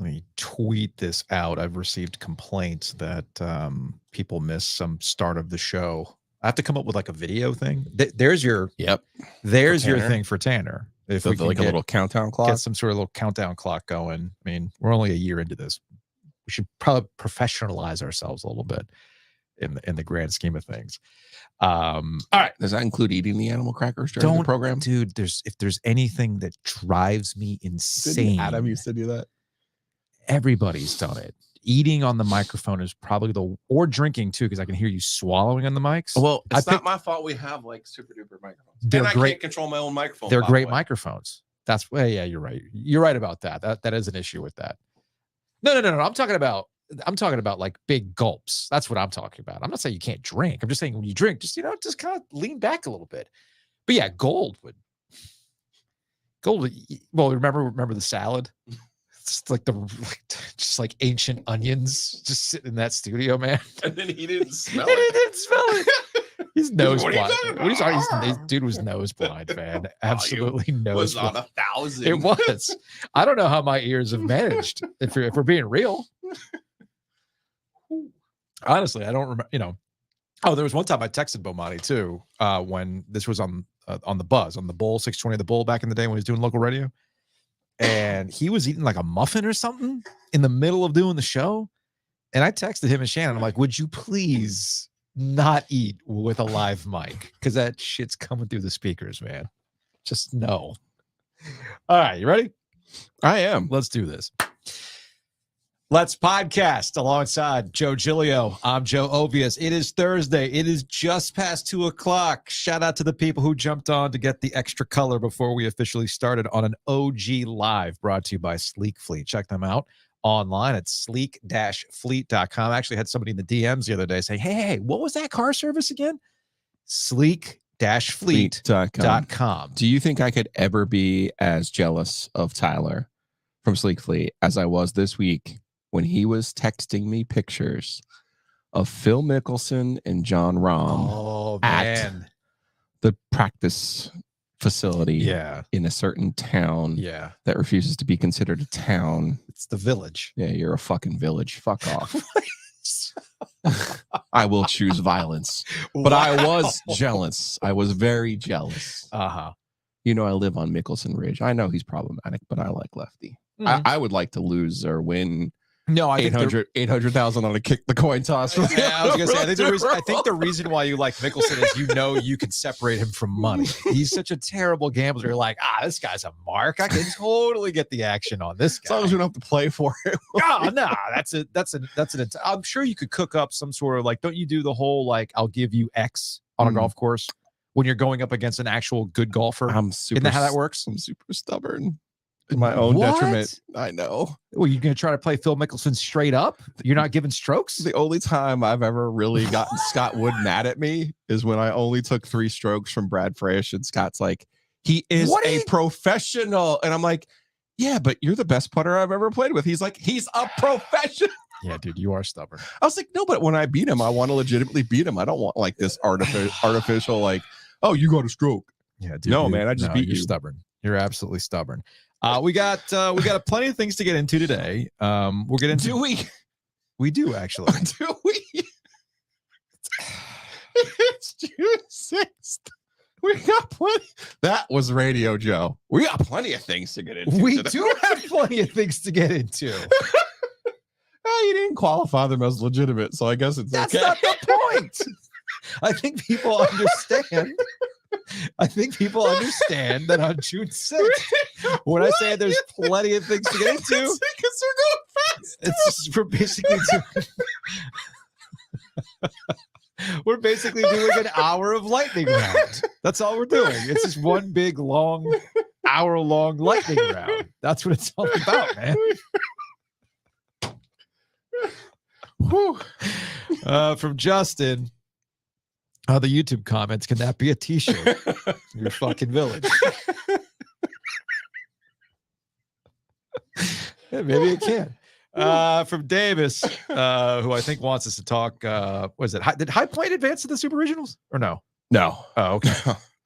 let me tweet this out. I've received complaints that people miss some start of the show. I have to come up with like a video thing. There's your There's your thing for Tanner. If we can like a little countdown clock, get some sort of little countdown clock going. I mean, we're only a year into this. We should probably professionalize ourselves a little bit in the grand scheme of things. All right. Does that include eating the animal crackers during the program? Dude, if there's anything that drives me insane. Adam used to do that. Everybody's done it. Eating on the microphone is probably or drinking too, because I can hear you swallowing on the mics. Well, it's not my fault we have like super duper microphones. They're and great. I can't control my own microphone. They're great microphones. Yeah, you're right. You're right about that. That is an issue with that. No. I'm talking about like big gulps. That's what I'm talking about. I'm not saying you can't drink. I'm just saying when you drink, just kind of lean back a little bit. But yeah, gold. Well, remember the salad? It's like just like ancient onions just sitting in that studio, man. And then he didn't smell it. He didn't smell it. He's nose blind. This dude was nose blind, man. Absolutely nose blind. Was on 1,000. It was. I don't know how my ears have managed. If we're being real, honestly, I don't remember. Oh, there was one time I texted Bomani too when this was on the Buzz, on the Bull 620, the Bull back in the day when he was doing local radio. And he was eating like a muffin or something in the middle of doing the show. And I texted him and Shannon. I'm like, would you please not eat with a live mic? Because that shit's coming through the speakers, man. Just no. All right, you ready? I am. Let's do this. Let's podcast alongside Joe Giglio. I'm Joe Ovies. It is Thursday. It is just past 2:00. Shout out to the people who jumped on to get the extra color before we officially started on an OG Live brought to you by Sleek Fleet. Check them out online at sleek-fleet.com. I actually had somebody in the DMs the other day say, hey, what was that car service again? Sleek-fleet.com. Do you think I could ever be as jealous of Tyler from Sleek Fleet as I was this week when he was texting me pictures of Phil Mickelson and John Rahm at the practice facility in a certain town that refuses to be considered a town? It's the village. Yeah, you're a fucking village. Fuck off. I will choose violence. But I was jealous. I was very jealous. Uh-huh. I live on Mickelson Ridge. I know he's problematic, but I like lefty. Mm-hmm. I would like to lose or win. No, I 800,000 on a kick the coin toss. I was gonna say. I think the reason why you like Mickelson is you can separate him from money. He's such a terrible gambler. You're like, this guy's a mark. I can totally get the action on this guy. As long as we don't have to play for it. That's an. I'm sure you could cook up some sort of like. Don't you do the whole like I'll give you X on a golf course when you're going up against an actual good golfer? Isn't that how that works? I'm super stubborn. In my own detriment. I know. Well, you're going to try to play Phil Mickelson straight up? You're not giving strokes? The only time I've ever really gotten Scott Wood mad at me is when I only took 3 strokes from Brad Frisch, and Scott's like, he is a professional. And I'm like, yeah, but you're the best putter I've ever played with. He's like, he's a professional. Yeah, dude, you are stubborn. I was like, no, but when I beat him, I want to legitimately beat him. I don't want like this artificial like, oh, you got a stroke. Yeah, dude. No, man, I just beat you. You're stubborn. You're absolutely stubborn. We got plenty of things to get into today. We'll get into. Do we? We do actually. Do we? It's June 6th. We got plenty. That was Radio Joe. We got plenty of things to get into. We do have plenty of things to get into. You didn't qualify them as legitimate, so I guess that's okay. Not the point. I think people understand. That on June 6th, when I say there's plenty of things to get into, because they're going fast. It's we're basically doing an hour of lightning round. That's all we're doing. It's just one big long hour-long lightning round. That's what it's all about, man. From Justin. The YouTube comments, can that be a t-shirt? Your fucking village. Yeah, maybe it can. From Davis, who I think wants us to talk. What is it? Did High Point advance to the Super Regionals or no? No. Oh, okay.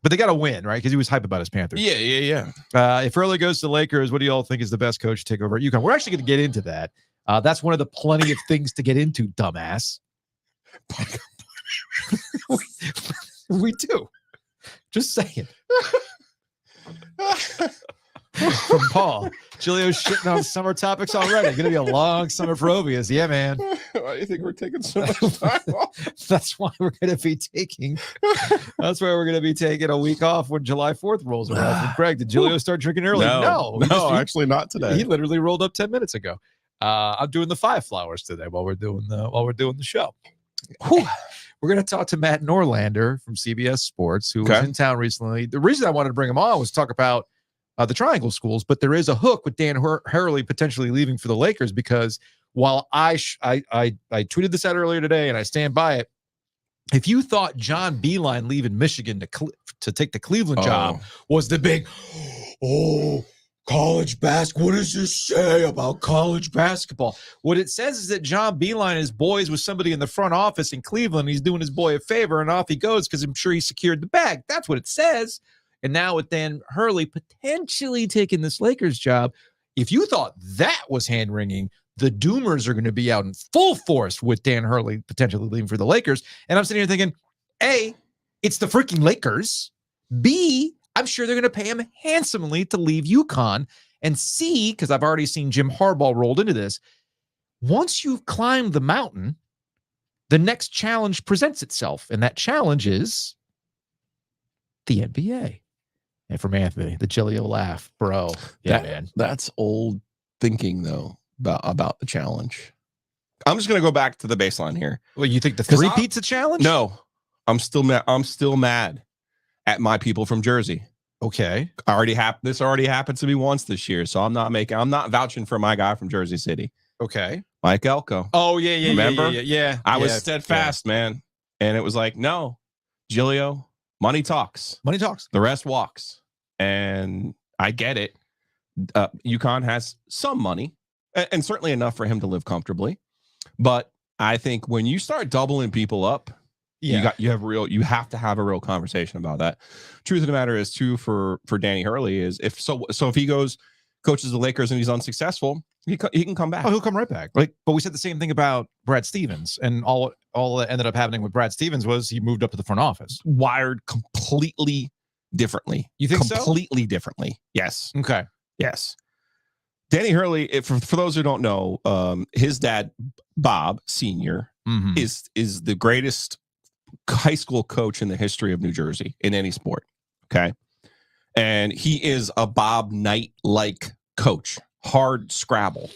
But they got to win, right? Because he was hype about his Panthers. Yeah. If Hurley goes to the Lakers, what do you all think is the best coach to take over at UConn? We're actually going to get into that. That's one of the plenty of things to get into, dumbass. we do. Just saying. From Paul. Giglio's shitting on summer topics already. Going to be a long summer for Ovies. Yeah, man. Why do you think we're taking so much time off? That's why we're going to be taking. That's why we're going to be taking a week off when July 4th rolls around. From Craig, did Giglio start drinking early? No, actually not today. He literally rolled up 10 minutes ago. I'm doing the 5 flowers today while we're doing the show. Whew. We're going to talk to Matt Norlander from CBS Sports, who was in town recently. The reason I wanted to bring him on was to talk about the triangle schools, but there is a hook with Dan Hurley potentially leaving for the Lakers, because while I tweeted this out earlier today and I stand by it, if you thought John Beilein leaving Michigan to take the Cleveland job was the big, college basketball, what does this say about college basketball? What it says is that John Beilein is boys with somebody in the front office in Cleveland. He's doing his boy a favor, and off he goes because I'm sure he secured the bag. That's what it says. And now with Dan Hurley potentially taking this Lakers job, if you thought that was hand-wringing, the Doomers are going to be out in full force with Dan Hurley potentially leaving for the Lakers. And I'm sitting here thinking, A, it's the freaking Lakers. B, I'm sure they're going to pay him handsomely to leave UConn. And C, because I've already seen Jim Harbaugh rolled into this, once you've climbed the mountain, the next challenge presents itself. And that challenge is the NBA. And from Anthony, the Giglio laugh, bro. Yeah, man. That's old thinking, though, about the challenge. I'm just going to go back to the baseline here. Well, you think the three-peat's a challenge? No. I'm still mad at my people from Jersey. Okay. This already happened to me once this year, so I'm not vouching for my guy from Jersey City. Okay. Mike Elko. Oh, yeah. Remember? Yeah. I was steadfast, man. And it was like, no, Giglio, money talks. Money talks. The rest walks. And I get it. UConn has some money, and certainly enough for him to live comfortably. But I think when you start doubling people up, you have to have a real conversation about that. Truth of the matter is, too, for Danny Hurley is if he goes coaches the Lakers and he's unsuccessful, he can come back. Oh, he'll come right back. But we said the same thing about Brad Stevens, and all that ended up happening with Brad Stevens was he moved up to the front office, wired completely differently. You think completely differently? Yes. Okay. Yes. Danny Hurley, for those who don't know, his dad Bob Sr. is the greatest high school coach in the history of New Jersey in any sport. Okay. And he is a Bob Knight-like coach, hard Scrabble.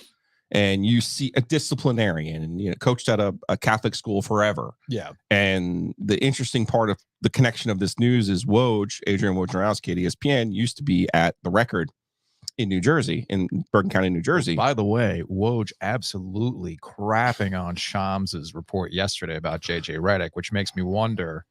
And you see a disciplinarian, and coached at a Catholic school forever. Yeah. And the interesting part of the connection of this news is Adrian Wojnarowski at ESPN used to be at The Record in New Jersey, in Bergen County, New Jersey. By the way, Woj absolutely crapping on Shams' report yesterday about JJ Redick, which makes me wonder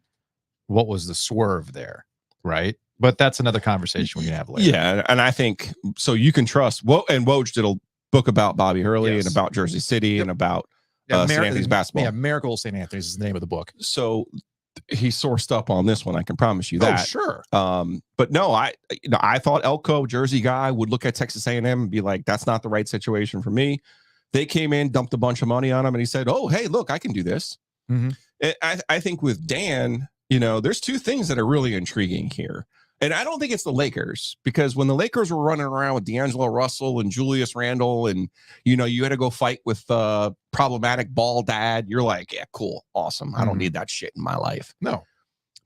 what was the swerve there, right? But that's another conversation we can have later. Yeah, and I think so. You can trust. And Woj did a book about Bobby Hurley and about Jersey City and about St. Anthony's basketball. Yeah, Miracle St. Anthony's is the name of the book. So he sourced up on this one. I can promise you that. Oh, sure. But no, I thought Elko, Jersey guy, would look at Texas A&M and be like, "That's not the right situation for me." They came in, dumped a bunch of money on him, and he said, "Oh, hey, look, I can do this." I think with Dan, there's two things that are really intriguing here. And I don't think it's the Lakers, because when the Lakers were running around with D'Angelo Russell and Julius Randle, and, you had to go fight with problematic ball dad, you're like, yeah, cool, awesome. I don't need that shit in my life. No.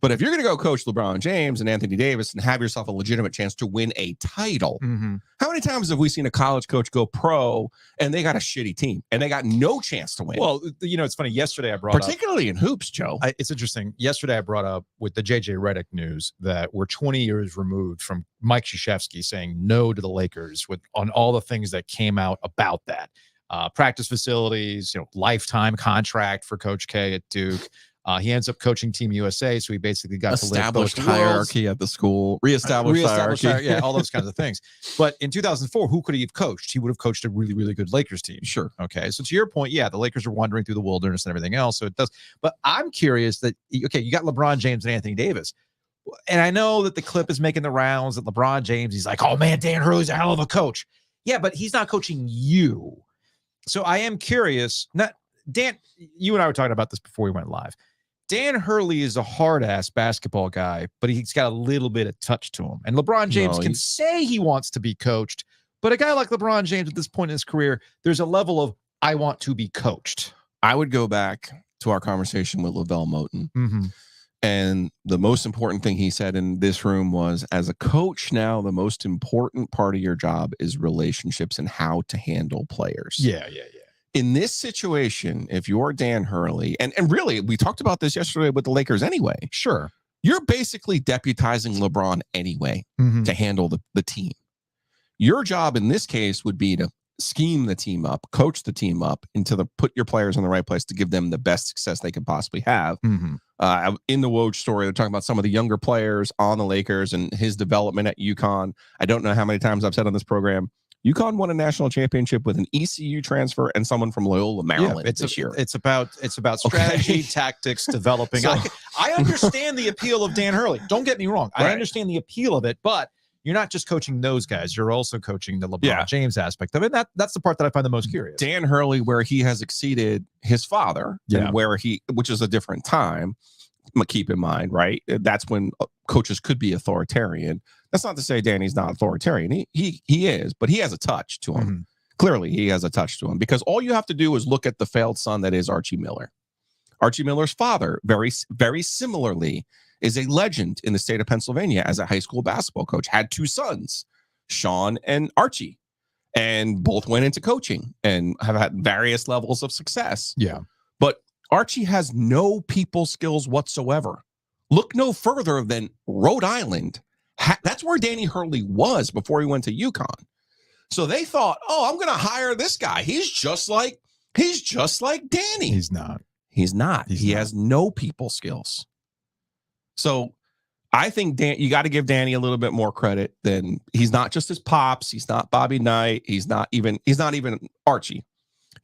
But if you're going to go coach LeBron James and Anthony Davis and have yourself a legitimate chance to win a title, how many times have we seen a college coach go pro and they got a shitty team and they got no chance to win? Well, it's funny. Yesterday I brought particularly in hoops, Joe. It's interesting. Yesterday I brought up with the JJ Redick news that we're 20 years removed from Mike Krzyzewski saying no to the Lakers on all the things that came out about that. Practice facilities, lifetime contract for Coach K at Duke. He ends up coaching Team USA, so he basically got established to live hierarchy at the school, reestablished hierarchy. Yeah, all those kinds of things. But in 2004, who could he have coached? He would have coached a really, really good Lakers team. Sure. Okay. So to your point, yeah, the Lakers are wandering through the wilderness and everything else. So it does. But I'm curious that, you got LeBron James and Anthony Davis. And I know that the clip is making the rounds that LeBron James, he's like, oh man, Dan Hurley's a hell of a coach. Yeah, but he's not coaching you. So I am curious. Not Dan, you and I were talking about this before we went live. Dan Hurley is a hard-ass basketball guy, but he's got a little bit of touch to him. And LeBron James can say he wants to be coached, but a guy like LeBron James at this point in his career, there's a level of, I want to be coached. I would go back to our conversation with Lavelle Moten. Mm-hmm. And the most important thing he said in this room was, as a coach now, the most important part of your job is relationships and how to handle players. Yeah. In this situation, if you're Dan Hurley, and really, we talked about this yesterday with the Lakers anyway. Sure. You're basically deputizing LeBron anyway to handle the team. Your job in this case would be to scheme the team up, coach the team up, and put your players in the right place to give them the best success they could possibly have. Mm-hmm. In the Woj story, they're talking about some of the younger players on the Lakers and his development at UConn. I don't know how many times I've said on this program, UConn won a national championship with an ECU transfer and someone from Loyola, Maryland this year. It's about strategy, tactics, developing. So, I understand the appeal of Dan Hurley. Don't get me wrong. Right. I understand the appeal of it, but you're not just coaching those guys. You're also coaching the LeBron James aspect of it. And that's the part that I find the most curious. Dan Hurley, where he has exceeded his father, and which is a different time. But keep in mind, right? That's when coaches could be authoritarian. That's not to say Danny's not authoritarian. He is, but he has a touch to him. Mm-hmm. Clearly, he has a touch to him, because all you have to do is look at the failed son that is Archie Miller. Archie Miller's father, very, very similarly, is a legend in the state of Pennsylvania as a high school basketball coach. Had two sons, Sean and Archie, and both went into coaching and have had various levels of success. Yeah. But Archie has no people skills whatsoever. Look no further than Rhode Island. That's where Danny Hurley was before he went to UConn. So they thought, oh, I'm going to hire this guy. He's just like Danny. He's not. He has no people skills. So I think you got to give Danny a little bit more credit. Than he's not just his pops. He's not Bobby Knight. He's not even Archie.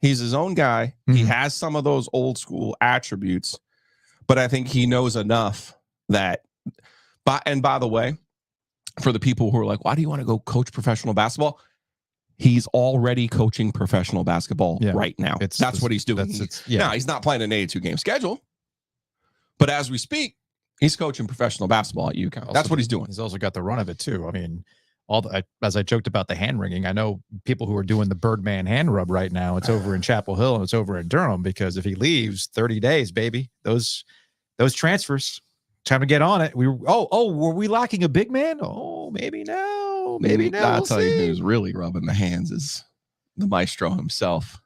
He's his own guy. Mm-hmm. He has some of those old school attributes, but I think he knows enough that. And by the way, for the people who are like, why do you want to go coach professional basketball? He's already coaching professional basketball right now. That's what he's doing. Now, he's not playing an 82-game schedule, but as we speak, he's coaching professional basketball at UConn. That's what he's doing. He's also got the run of it too. I mean, as I joked about the hand wringing, I know people who are doing the Birdman hand rub right now. It's over in Chapel Hill and it's over in Durham, because if he leaves, 30 days, baby, those transfers, time to get on it. Were we lacking a big man? Oh, maybe no. I'll tell you who's really rubbing the hands is the maestro himself.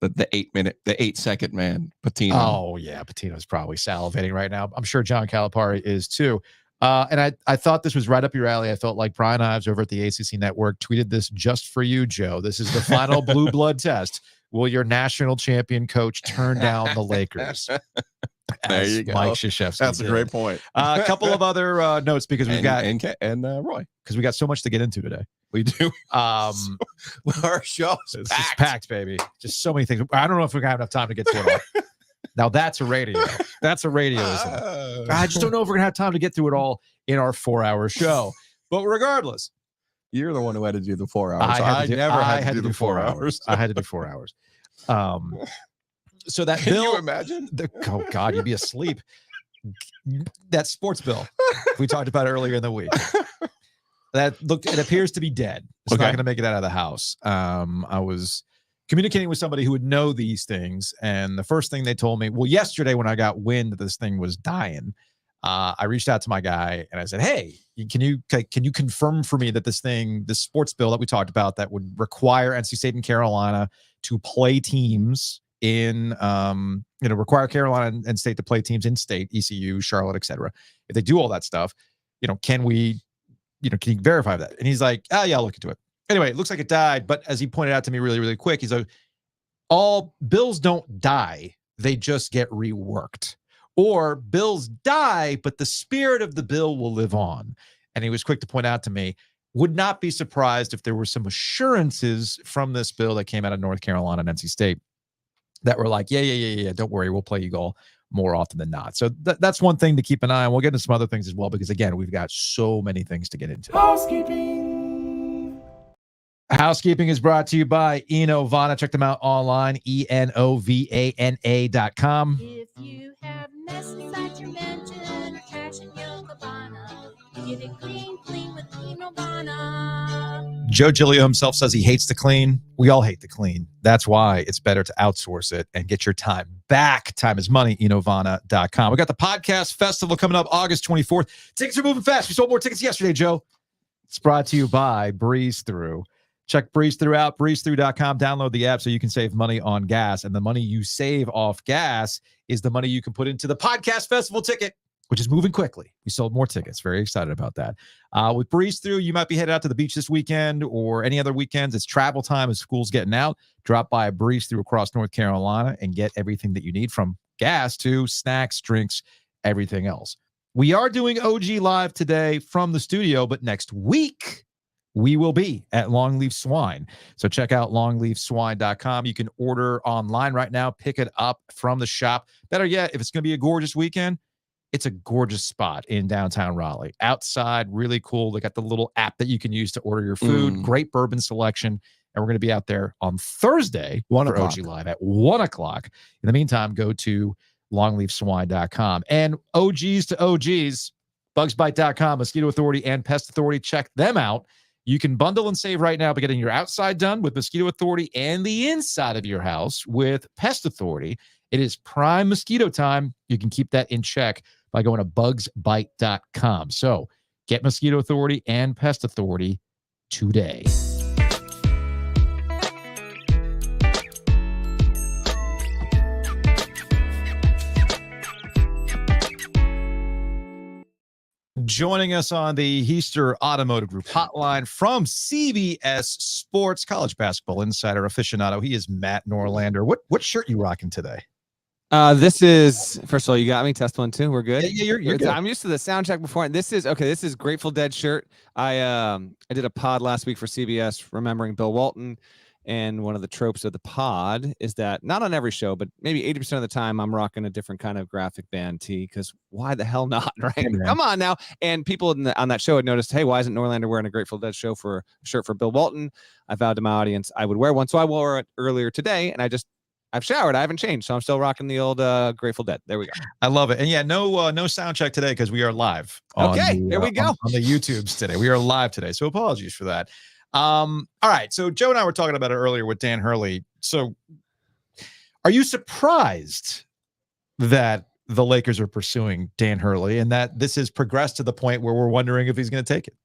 The 8-second man, Patino. Oh yeah, Patino's probably salivating right now. I'm sure John Calipari is too. And I thought this was right up your alley. I felt like Brian Ives over at the ACC Network tweeted this just for you, Joe. This is the final blue blood test. Will your national champion coach turn down the Lakers? There you go. Mike Krzyzewski. That's a great point. A couple of other notes, because we've got Roy, because we got so much to get into today. We do. Our show is packed, baby. Just so many things. I don't know if we're gonna have enough time to get to it all. Now that's a radio. That's a radio. I just don't know if we're gonna have time to get through it all in our 4-hour show. But regardless, you're the one who had to do the 4 hours. I had to do 4 hours. I had to do 4 hours. So that Can bill, you imagine? Oh God, you'd be asleep. That sports bill we talked about earlier in the week. It appears to be dead. It's not going to make it out of the House. I was communicating with somebody who would know these things, and the first thing they told me, well, yesterday when I got wind that this thing was dying, I reached out to my guy and I said, hey, can you confirm for me that this sports bill that we talked about that would require NC State and Carolina to play teams in, require Carolina and State to play teams in state, ECU, Charlotte, etc. If they do all that stuff, can you verify that? And he's like, yeah, I'll look into it. Anyway, it looks like it died. But as he pointed out to me really, really quick, he's like, all bills don't die. They just get reworked. Or bills die, but the spirit of the bill will live on. And he was quick to point out to me, would not be surprised if there were some assurances from this bill that came out of North Carolina and NC State that were like, yeah, don't worry, we'll play you all. more often than not. So that's one thing to keep an eye on. We'll get into some other things as well, because again, we've got so many things to get into. Housekeeping is brought to you by Enovana. Check them out online, ENOVANA.com. If you have mess inside your mansion or trash in your cabana, get it clean with Enovana. Joe Giglio himself says he hates to clean. We all hate to clean. That's why it's better to outsource it and get your time back. Time is money, Enovana.com. We got the podcast festival coming up August 24th. Tickets are moving fast. We sold more tickets yesterday, Joe. It's brought to you by Breeze Through. Check Breeze Through out, breezethrough.com. Download the app so you can save money on gas. And the money you save off gas is the money you can put into the podcast festival ticket, which is moving quickly. We sold more tickets. Very excited about that. With Breeze Through, you might be headed out to the beach this weekend or any other weekends. It's travel time as school's getting out. Drop by a Breeze Through across North Carolina and get everything that you need, from gas to snacks, drinks, everything else. We are doing OG Live today from the studio, but next week we will be at Longleaf Swine. So check out longleafswine.com. You can order online right now, pick it up from the shop. Better yet, if it's going to be a gorgeous weekend, it's a gorgeous spot in downtown Raleigh. Outside, really cool. They got the little app that you can use to order your food. Great bourbon selection. And we're going to be out there on Thursday for OG Live at 1 o'clock. In the meantime, go to longleafswine.com. And OGs to OGs, bugsbite.com, Mosquito Authority, and Pest Authority. Check them out. You can bundle and save right now by getting your outside done with Mosquito Authority and the inside of your house with Pest Authority. It is prime mosquito time. You can keep that in check by going to bugsbite.com. So get Mosquito Authority and Pest Authority today. Joining us on the Heister Automotive Group hotline from CBS Sports, college basketball insider aficionado. He is Matt Norlander. What shirt you rocking today? This is, first of all, you got me. Test 1, 2. We're good. Yeah, you're good. I'm used to the sound check before. This is Grateful Dead shirt. I did a pod last week for CBS, remembering Bill Walton. And one of the tropes of the pod is that, not on every show, but maybe 80% of the time, I'm rocking a different kind of graphic band tee, because why the hell not, right? Yeah, come on now. And people on that show had noticed, hey, why isn't Norlander wearing a Grateful Dead shirt for Bill Walton? I vowed to my audience I would wear one. So I wore it earlier today, and I've showered. I haven't changed, so I'm still rocking the old Grateful Dead. There we go. I love it. And yeah, no sound check today, because we are live. Here we go. On the YouTubes today. We are live today, so apologies for that. All right. So Joe and I were talking about it earlier with Dan Hurley. So are you surprised that the Lakers are pursuing Dan Hurley and that this has progressed to the point where we're wondering if he's going to take it?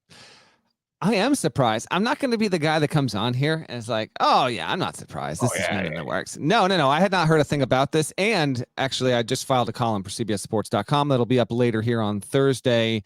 I am surprised. I'm not going to be the guy that comes on here and is like, oh, yeah, I'm not surprised. This is in the works. No. I had not heard a thing about this. And actually, I just filed a column for CBSSports.com that'll be up later here on Thursday.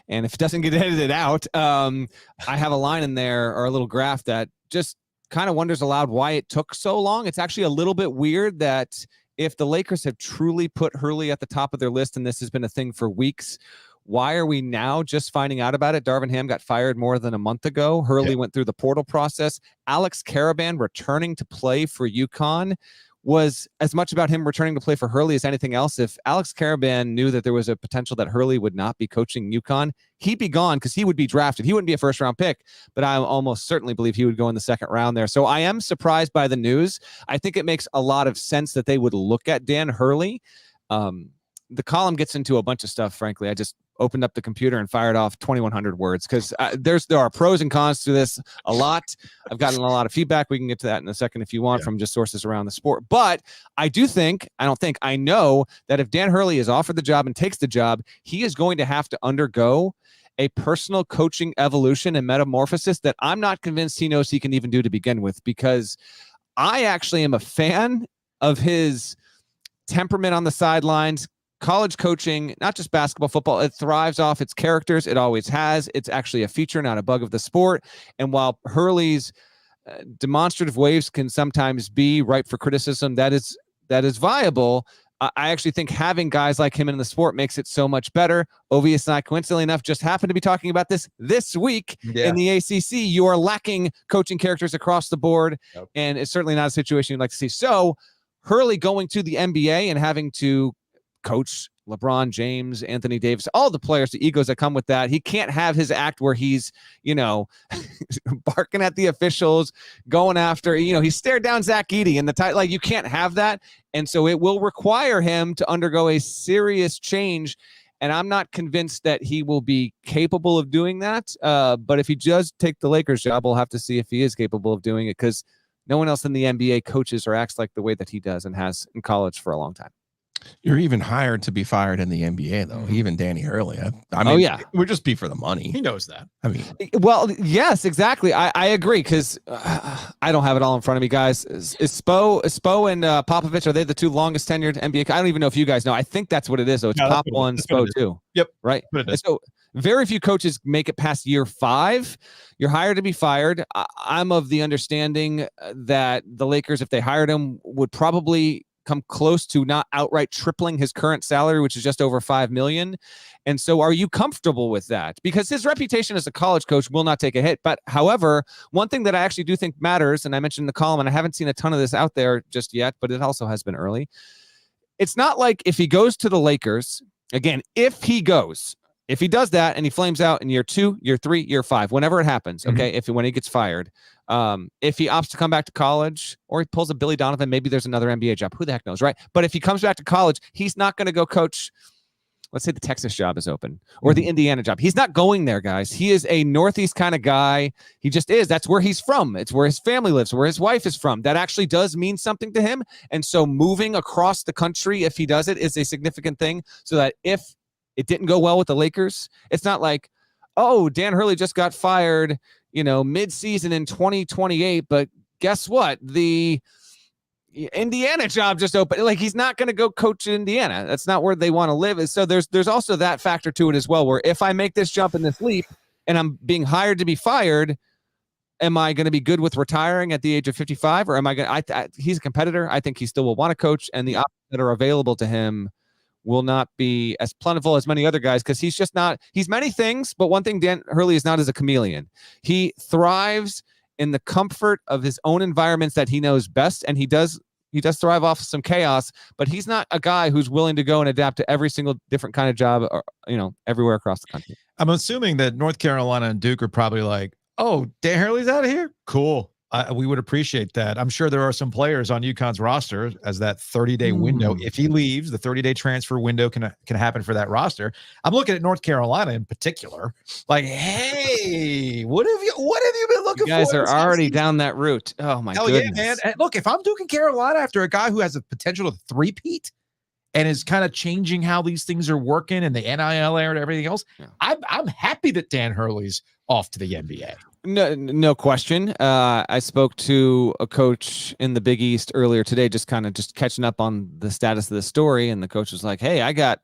And if it doesn't get edited out, I have a line in there, or a little graph, that just kind of wonders aloud why it took so long. It's actually a little bit weird that if the Lakers have truly put Hurley at the top of their list, and this has been a thing for weeks, why are we now just finding out about it? Darvin Ham got fired more than a month ago. Hurley went through the portal process. Alex Caravan returning to play for UConn was as much about him returning to play for Hurley as anything else. If Alex Caravan knew that there was a potential that Hurley would not be coaching UConn, he'd be gone, because he would be drafted. He wouldn't be a first-round pick, but I almost certainly believe he would go in the second round there. So I am surprised by the news. I think it makes a lot of sense that they would look at Dan Hurley. The column gets into a bunch of stuff, frankly. I just opened up the computer and fired off 2,100 words, because there are pros and cons to this a lot. I've gotten a lot of feedback. We can get to that in a second if you want, from just sources around the sport. But I know that if Dan Hurley is offered the job and takes the job, he is going to have to undergo a personal coaching evolution and metamorphosis that I'm not convinced he knows he can even do to begin with, because I actually am a fan of his temperament on the sidelines. College coaching, not just basketball, football, it thrives off its characters. It always has. It's actually a feature, not a bug of the sport. And while Hurley's demonstrative waves can sometimes be ripe for criticism, that is viable. I actually think having guys like him in the sport makes it so much better. Ovies and I, coincidentally enough, just happened to be talking about this week in the ACC. You are lacking coaching characters across the board, and it's certainly not a situation you'd like to see. So Hurley going to the NBA and having to coach LeBron James, Anthony Davis, all the players, the egos that come with that. He can't have his act where he's, barking at the officials, going after, he stared down Zach Edey in the title. Like, you can't have that. And so it will require him to undergo a serious change. And I'm not convinced that he will be capable of doing that. But if he does take the Lakers job, we'll have to see if he is capable of doing it, because no one else in the NBA coaches or acts like the way that he does and has in college for a long time. You're even hired to be fired in the NBA, though. Mhm. Even Danny Hurley. I mean, yeah. it would just be for the money. He knows that. I mean, Well, yes, exactly. I agree, because I don't have it all in front of me, guys. Is Spo and Popovich, are they the two longest tenured NBA? I don't even know if you guys know. I think that's what it is, though. It's No, that's Pop what it one, is. That's what Spo it is. two. Yep. Right. But it is. So very few coaches make it past year 5. You're hired to be fired. I'm of the understanding that the Lakers, if they hired him, would probably come close to not outright tripling his current salary, which is just over $5 million. And so are you comfortable with that? Because his reputation as a college coach will not take a hit. But however, one thing that I actually do think matters, and I mentioned in the column, and I haven't seen a ton of this out there just yet, but it also has been early. It's not like if he goes to the Lakers, again, if he does that and he flames out in year 2, year 3, year 5, whenever it happens, okay, when he gets fired, if he opts to come back to college, or he pulls a Billy Donovan, maybe there's another NBA job. Who the heck knows, right? But if he comes back to college, he's not going to go coach. Let's say the Texas job is open, or the Indiana job. He's not going there, guys. He is a Northeast kind of guy. He just is. That's where he's from. It's where his family lives, where his wife is from. That actually does mean something to him. And so moving across the country, if he does it, is a significant thing, so that if it didn't go well with the Lakers, it's not like, oh, Dan Hurley just got fired, mid-season in 2028, but guess what? The Indiana job just opened. Like, he's not going to go coach in Indiana. That's not where they want to live. So there's also that factor to it as well, where if I make this jump and this leap and I'm being hired to be fired, am I going to be good with retiring at the age of 55, or am I going to, he's a competitor. I think he still will want to coach, and the options that are available to him will not be as plentiful as many other guys, because he's many things, but one thing Dan Hurley is not, is a chameleon. He thrives in the comfort of his own environments that he knows best, and he does thrive off some chaos, but he's not a guy who's willing to go and adapt to every single different kind of job, or, everywhere across the country. I'm assuming that North Carolina and Duke are probably like, oh, Dan Hurley's out of here? Cool. We would appreciate that. I'm sure there are some players on UConn's roster as that 30-day window. If he leaves, the 30-day transfer window can happen for that roster. I'm looking at North Carolina in particular. Like, hey, what have you been looking for? You guys are already down that route. Oh my goodness. Yeah, man. And look, if I'm Duke and Carolina after a guy who has the potential to three-peat and is kind of changing how these things are working and the NIL era and everything else, yeah, I'm happy that Dan Hurley's off to the NBA. No question. I spoke to a coach in the Big East earlier today, just catching up on the status of the story. And the coach was like, hey, I got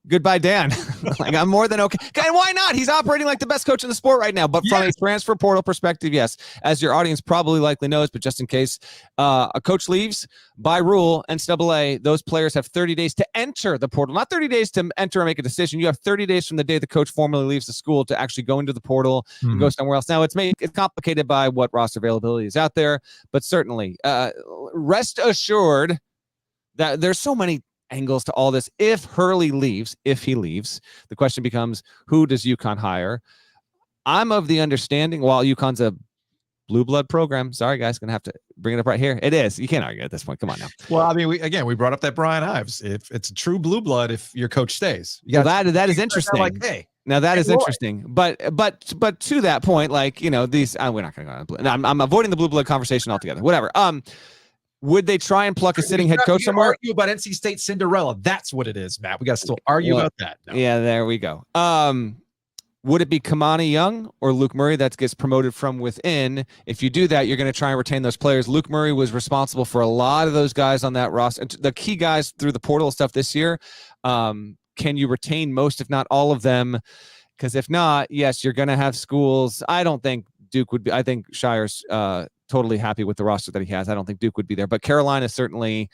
goodbye, Dan. Like, I'm more than okay. And why not? He's operating like the best coach in the sport right now. But from a transfer portal perspective, yes, as your audience probably likely knows, but just in case, a coach leaves, by rule, NCAA, those players have 30 days to enter the portal. Not 30 days to enter and make a decision. You have 30 days from the day the coach formally leaves the school to actually go into the portal and go somewhere else. Now, it's complicated by what roster availability is out there, but certainly rest assured that there's so many angles to all this. If he leaves, the question becomes, who does UConn hire? I'm of the understanding, while UConn's a blue blood program, sorry guys, gonna have to bring it up right here. It is. You can't argue at this point. Come on now. Well, I mean, we brought up that Brian Ives. If it's a true blue blood, if your coach stays, that is interesting. Like, hey, now that is interesting, but to that point, like, these, we're not gonna go on. I'm avoiding the blue blood conversation altogether. Whatever. Would they try and pluck a sitting head coach somewhere? Argue about NC State Cinderella. That's what it is, Matt. We got to still argue about that. No. Yeah, there we go. Would it be Kamani Young or Luke Murray that gets promoted from within? If you do that, you're going to try and retain those players. Luke Murray was responsible for a lot of those guys on that roster, the key guys through the portal stuff this year. Can you retain most, if not all of them? Because if not, yes, you're going to have schools. I don't think Duke would be. I think Shire's totally happy with the roster that he has. I don't think Duke would be there, but Carolina certainly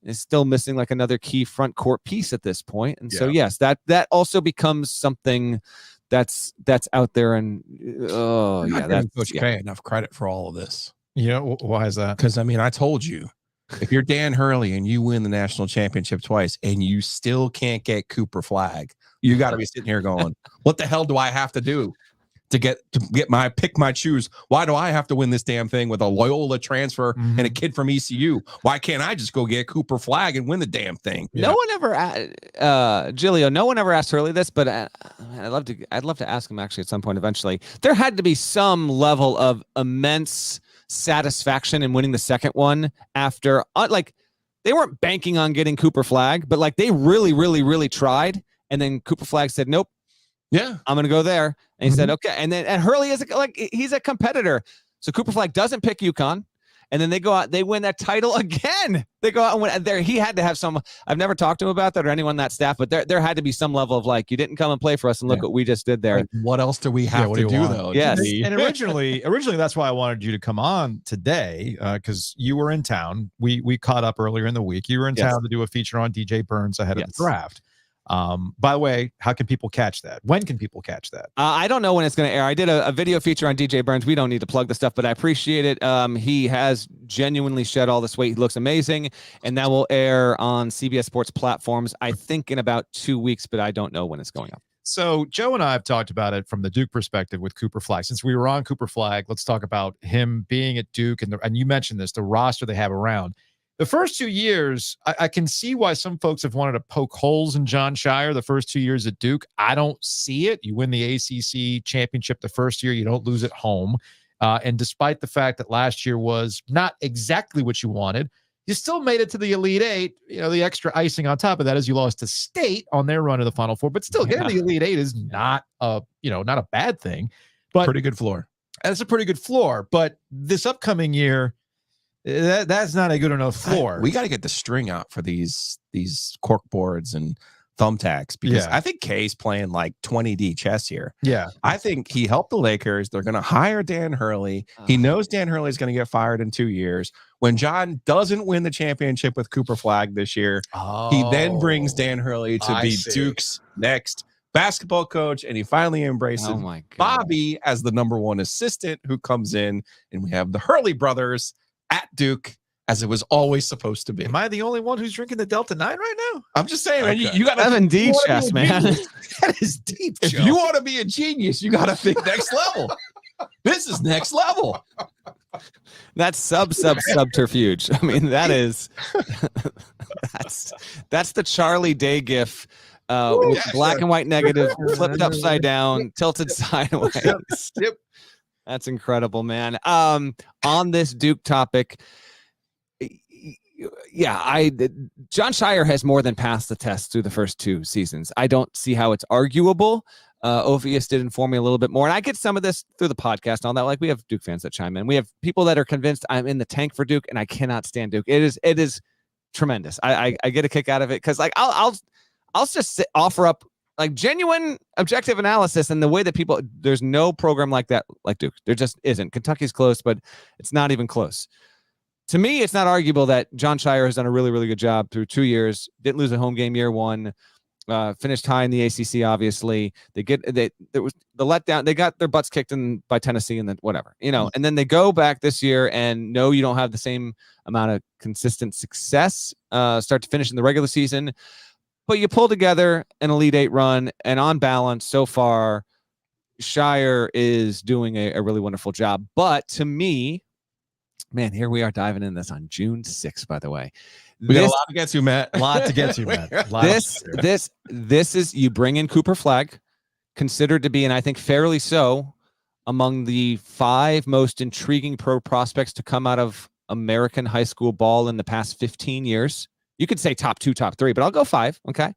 is still missing like another key front court piece at this point. And so, yes, that also becomes something that's out there. And that's Coach K enough credit for all of this. Why is that? Because I told you If you're Dan Hurley and you win the national championship twice and you still can't get Cooper Flag, you got to be sitting here going, what the hell do I have to do to get my pick my choose? Why do I have to win this damn thing with a Loyola transfer and a kid from ECU? Why can't I just go get Cooper Flag and win the damn thing? Yeah. No one ever, Giglio, no one ever asked Hurley this, but I'd love to ask him actually at some point eventually. There had to be some level of immense satisfaction in winning the second one after, like, they weren't banking on getting Cooper Flag, but like they really, really, really tried. And then Cooper Flag said, nope. Yeah, I'm going to go there. And he said, okay. And Hurley is he's a competitor. So Cooper Flag doesn't pick UConn. And then they go out, they win that title again. They go out and win there. He had to have some, I've never talked to him about that or anyone on that staff, but there had to be some level of like, you didn't come and play for us and look what we just did there. Like, what else do we have to do though? Yes. And originally that's why I wanted you to come on today, because you were in town. We caught up earlier in the week. You were in town to do a feature on DJ Burns ahead of the draft. By the way, how can people catch that? When can people catch that? I don't know when it's going to air. I did a video feature on DJ Burns. We don't need to plug the stuff, but I appreciate it. He has genuinely shed all this weight. He looks amazing. And that will air on CBS Sports platforms, I think in about 2 weeks, but I don't know when it's going up. So Joe and I have talked about it from the Duke perspective with Cooper Flag. Since we were on Cooper Flag, let's talk about him being at Duke and you mentioned this, the roster they have around. The first 2 years, I can see why some folks have wanted to poke holes in Jon Scheyer the first 2 years at Duke. I don't see it. You win the ACC championship the first year. You don't lose at home. And despite the fact that last year was not exactly what you wanted, you still made it to the Elite Eight. You know, the extra icing on top of that is you lost to State on their run to the Final Four. But still, getting the Elite Eight is not a bad thing. But pretty good floor. That's a pretty good floor. But this upcoming year, that's not a good enough floor. We got to get the string out for these cork boards and thumbtacks because I think Kay's playing like 20D chess here. Yeah. I think he helped the Lakers. They're going to hire Dan Hurley. He knows Dan Hurley is going to get fired in 2 years. When John doesn't win the championship with Cooper Flag this year, he then brings Dan Hurley to be Duke's next basketball coach, and he finally embraces Bobby as the #1 assistant who comes in, and we have the Hurley brothers at Duke, as it was always supposed to be. Am I the only one who's drinking the Delta 9 right now? I'm just saying, man, you got 7D chess, man. That is deep. If you want to be a genius, you got to think next level. This is next level. That's subterfuge. I mean, that is that's the Charlie Day gif with black and white negative flipped upside down, tilted sideways. Yep. That's incredible, man. On this Duke topic, Jon Scheyer has more than passed the test through the first 2 seasons. I don't see how it's arguable. Ovies did inform me a little bit more, and I get some of this through the podcast and all that. Like, we have Duke fans that chime in. We have people that are convinced I'm in the tank for Duke, and I cannot stand Duke. It is tremendous. I get a kick out of it because, like, I'll just offer up like genuine objective analysis, and the way that there's no program like that, like Duke. There just isn't. Kentucky's close, but it's not even close. To me, it's not arguable that Jon Scheyer has done a really, really good job through 2 years. Didn't lose a home game year 1. Finished high in the ACC. Obviously, there was the letdown. They got their butts kicked in by Tennessee, and then whatever, And then they go back this year, and no, you don't have the same amount of consistent success, start to finish in the regular season. But you pull together an Elite Eight run, and on balance, so far, Scheyer is doing a really wonderful job. But to me, man, here we are diving in this on June 6th, by the way. We got a lot to get to, Matt. A lot to get to, Matt. This is, you bring in Cooper Flag, considered to be, and I think fairly so, among the 5 most intriguing pro prospects to come out of American high school ball in the past 15 years. You could say top 2, top 3, but I'll go 5. Okay.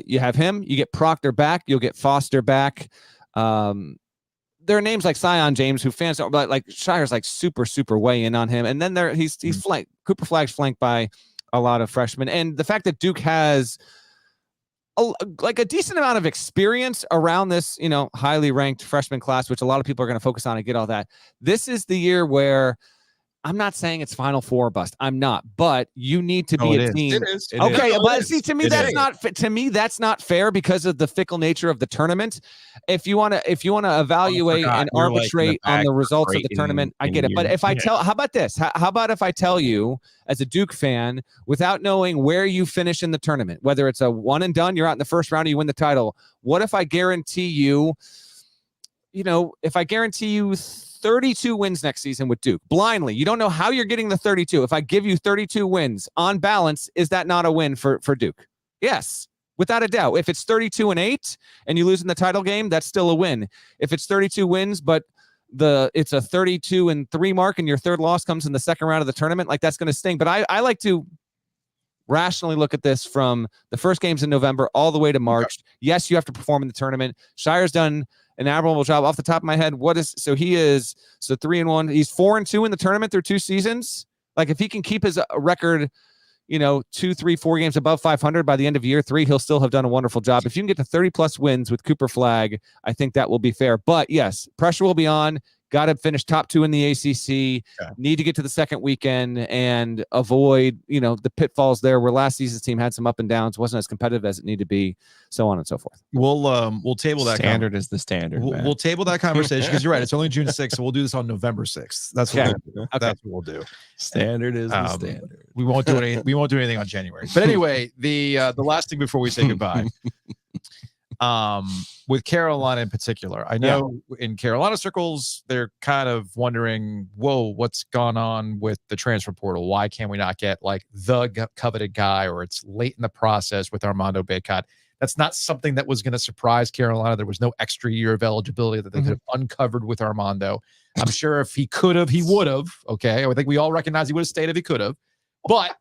You have him. You get Proctor back. You'll get Foster back. There are names like Sion James who fans don't, but like Shirer's like super way in on him. And then he's flanked. Cooper Flag's flanked by a lot of freshmen. And the fact that Duke has a decent amount of experience around this, highly ranked freshman class, which a lot of people are going to focus on and get all that. This is the year where I'm not saying it's Final Four bust. I'm not, but you need to Oh, be it a is. team. It is. Okay, No, it but is. see, to me, It that's is. not to me. That's not fair because of the fickle nature of the tournament. If you want to evaluate and You're, like, in the arbitrate on bag the for results of the Creighton tournament, I in get it. But years. if I tell, how about this? How about if I tell you, as a Duke fan, without knowing where you finish in the tournament, whether it's a one and done, you're out in the first round, or you win the title. What if I guarantee you? If I guarantee you 32 wins next season with Duke, blindly, you don't know how you're getting the 32. If I give you 32 wins on balance, is that not a win for Duke? Yes, without a doubt. If it's 32-8 and you lose in the title game, that's still a win. If it's 32 wins, but it's a 32-3 mark and your third loss comes in the second round of the tournament, like that's going to sting. But I like to rationally look at this from the first games in November all the way to March. Yes, you have to perform in the tournament. Shire's done an admirable job. Off the top of my head, he is 3-1. He's 4-2 in the tournament through 2 seasons. Like if he can keep his record, 2, 3, 4 games above 500 by the end of year 3, he'll still have done a wonderful job. If you can get to 30 plus wins with Cooper Flagg, I think that will be fair. But yes, pressure will be on. Got to finish top 2 in the ACC. Need to get to the second weekend and avoid, the pitfalls there where last season's team had some up and downs, wasn't as competitive as it needed to be, so on and so forth. We'll table that. Standard is the standard. We'll table that conversation because you're right. It's only June 6th, so we'll do this on November 6th. That's what we'll do. Okay. That's what we'll do. Standard is the standard. We won't do anything on January. But anyway, the last thing before we say goodbye. With Carolina in particular, I know in Carolina circles, they're kind of wondering, whoa, what's gone on with the transfer portal? Why can't we not get like the coveted guy, or it's late in the process with Armando Bacot? That's not something that was going to surprise Carolina. There was no extra year of eligibility that they could have uncovered with Armando. I'm sure if he could have, he would have. Okay. I think we all recognize he would have stayed if he could have. But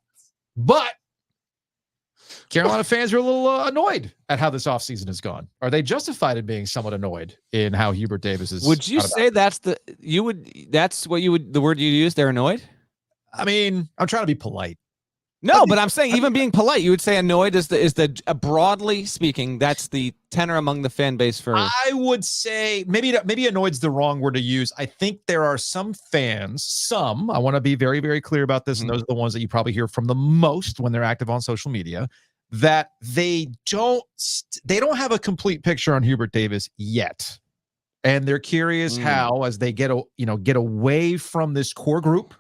Carolina fans are a little annoyed at how this offseason has gone. Are they justified in being somewhat annoyed in how Hubert Davis is? Would you say the word you use? They're annoyed? I mean, I'm trying to be polite. No, but I'm saying even being polite, you would say annoyed is the broadly speaking, that's the tenor among the fan base for. I would say maybe annoyed's the wrong word to use. I think there are some fans, I want to be very, very clear about this, and those are the ones that you probably hear from the most when they're active on social media, that they don't have a complete picture on Hubert Davis yet. And they're curious how, as they get away from this core group,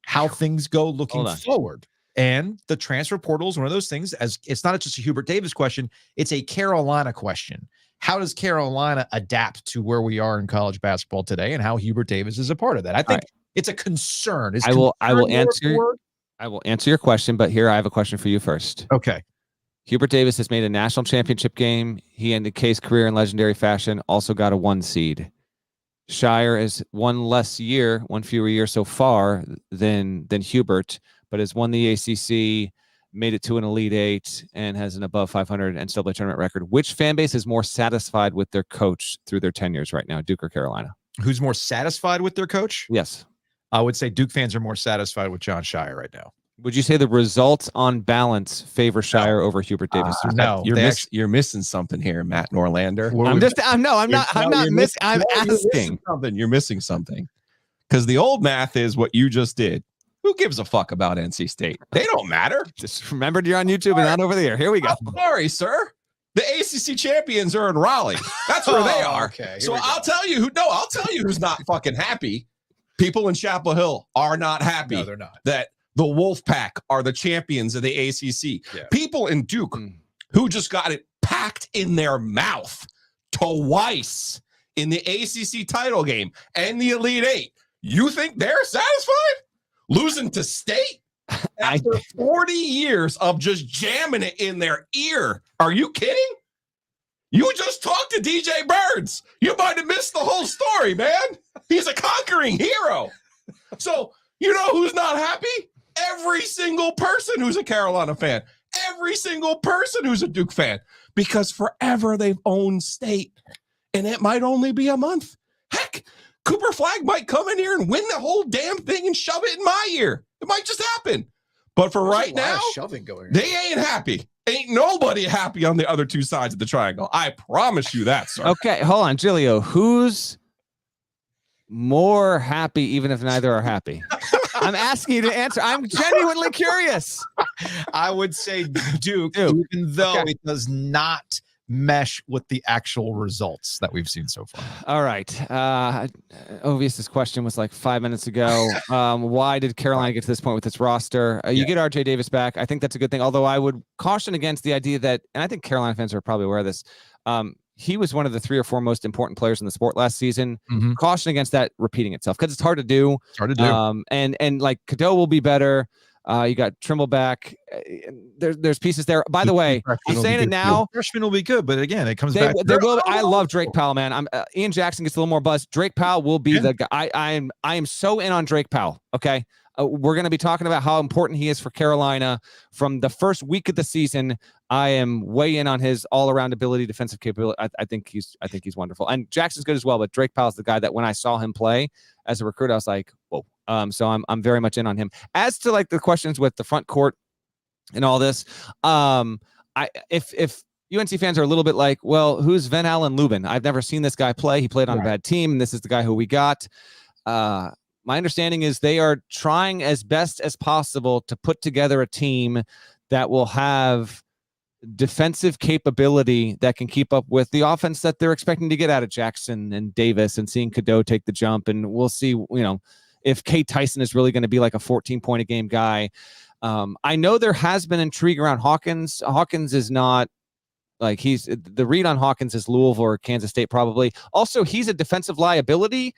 how things go looking forward. And the transfer portal is one of those things, as it's not just a Hubert Davis question, it's a Carolina question. How does Carolina adapt to where we are in college basketball today, and how Hubert Davis is a part of that? I think it's a concern. I will answer your question, but here I have a question for you first. Okay. Hubert Davis has made a national championship game. He ended K's career in legendary fashion, also got a 1 seed. Shire is one fewer year so far than Hubert, but has won the ACC, made it to an Elite 8, and has an above 500 NCAA tournament record. Which fan base is more satisfied with their coach through their tenures right now, Duke or Carolina? Who's more satisfied with their coach? Yes. I would say Duke fans are more satisfied with John Shire right now. Would you say the results on balance favor Shire over Hubert Davis? No, you're missing something here, Matt Norlander. I'm asking something. You're missing something, because the old math is what you just did. Who gives a fuck about NC State? They don't matter. Just remembered you're on YouTube and not over there. Here we go. I'm sorry, sir. The ACC champions are in Raleigh. That's where they are. Okay, so I'll tell you who's not fucking happy. People in Chapel Hill are not happy. No, they're not. That the Wolfpack are the champions of the ACC. Yeah. People in Duke who just got it packed in their mouth twice in the ACC title game and the Elite 8. You think they're satisfied? Losing to State after 40 years of just jamming it in their ear. Are you kidding? You just talked to DJ Birds. You might have missed the whole story, man. He's a conquering hero. So, you know who's not happy? Every single person who's a Carolina fan. Every single person who's a Duke fan. Because forever they've owned State. And it might only be a month. Heck, Cooper Flagg might come in here and win the whole damn thing and shove it in my ear. It might just happen. But for right now, shoving going on. They ain't happy. Ain't nobody happy on the other two sides of the triangle. I promise you that, sir. Okay, hold on, Giglio. Who's more happy, even if neither are happy? I'm asking you to answer. I'm genuinely curious. I would say Duke, even though Okay. it does not mesh with the actual results that we've seen so far. All right. Ovies' question was like 5 minutes ago. Why did Carolina get to this point with its roster? You get RJ Davis back. I think that's a good thing. Although I would caution against the idea that, and I think Carolina fans are probably aware of this, he was one of the 3 or 4 most important players in the sport last season. Caution against that repeating itself because it's hard to do. It's hard to do. And like Cadeau will be better. You got Trimble back. There's pieces there. By the way, I'm saying it now. Freshman will be good, but again, it comes back. I love Drake Powell, man. Ian Jackson gets a little more buzz. Drake Powell will be the guy. I am so in on Drake Powell. Okay. We're going to be talking about how important he is for Carolina from the first week of the season. I am way in on his all-around ability, defensive capability. I think he's wonderful, and Jackson's good as well. But Drake Powell's the guy that when I saw him play as a recruit, I was like, whoa. So I'm very much in on him. As to like the questions with the front court and all this, if UNC fans are a little bit like, well, who's Van Allen Lubin? I've never seen this guy play. He played on a bad team, and this is the guy who we got. My understanding is they are trying as best as possible to put together a team that will have defensive capability that can keep up with the offense that they're expecting to get out of Jackson and Davis and seeing Cadeau take the jump. And we'll see, if Kate Tyson is really going to be like a 14-point-a-game guy. I know there has been intrigue around Hawkins. Hawkins is not like the read on Hawkins is Louisville or Kansas State probably. Also, he's a defensive liability.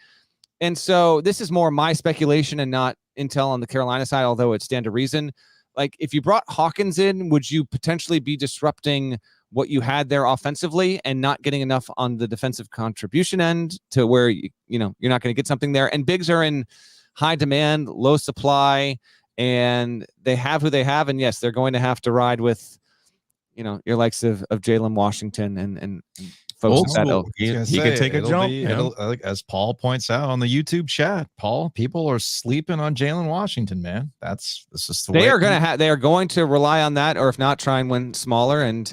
And so this is more my speculation and not intel on the Carolina side, although it stand to reason. Like if you brought Hawkins in, would you potentially be disrupting what you had there offensively and not getting enough on the defensive contribution end to where, you're not going to get something there? And bigs are in high demand, low supply, and they have who they have. And yes, they're going to have to ride with, your likes of Jalen Washington and folks that he can take a jump. As Paul points out on the YouTube chat, Paul, people are sleeping on Jalen Washington, man. This is the way they are going to rely on that, or if not, try and win smaller and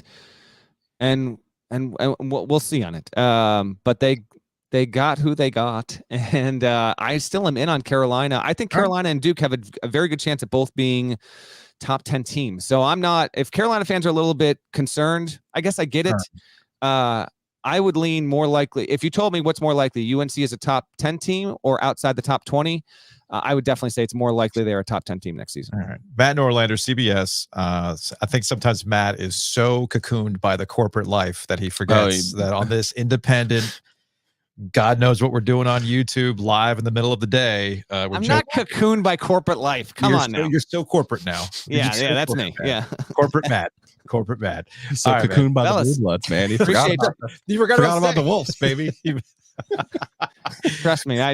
we'll see on it. But they got who they got, and I still am in on Carolina. I think Carolina and Duke have a very good chance at both being top 10 teams. So I'm not. If Carolina fans are a little bit concerned, I guess I get it. I would lean more likely. If you told me what's more likely, UNC is a top 10 team or outside the top 20, I would definitely say it's more likely they're a top 10 team next season. All right. Matt Norlander, CBS. I think sometimes Matt is so cocooned by the corporate life that he forgets that on this independent, God knows what we're doing on YouTube live in the middle of the day. I'm not cocooned by corporate life. Come on now. You're still corporate now. Yeah, that's me. Matt. Yeah. Corporate Matt. Corporate Matt. So cocooned by the Blue Bloods, man. He forgot about the Wolves, baby. Trust me, I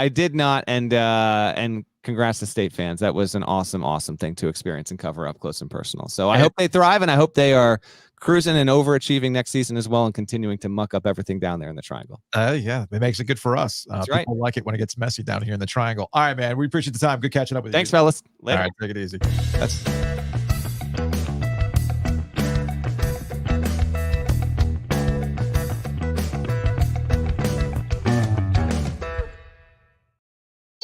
did not, and congrats to State fans. That was an awesome thing to experience and cover up close and personal. So I hope they thrive, and I hope they are cruising and overachieving next season as well, and continuing to muck up everything down there in the Triangle. Yeah, it makes it good for us. That's right. People like it when it gets messy down here in the Triangle. All right, man. We appreciate the time. Good catching up with you. Thanks, fellas. Later. All right, take it easy.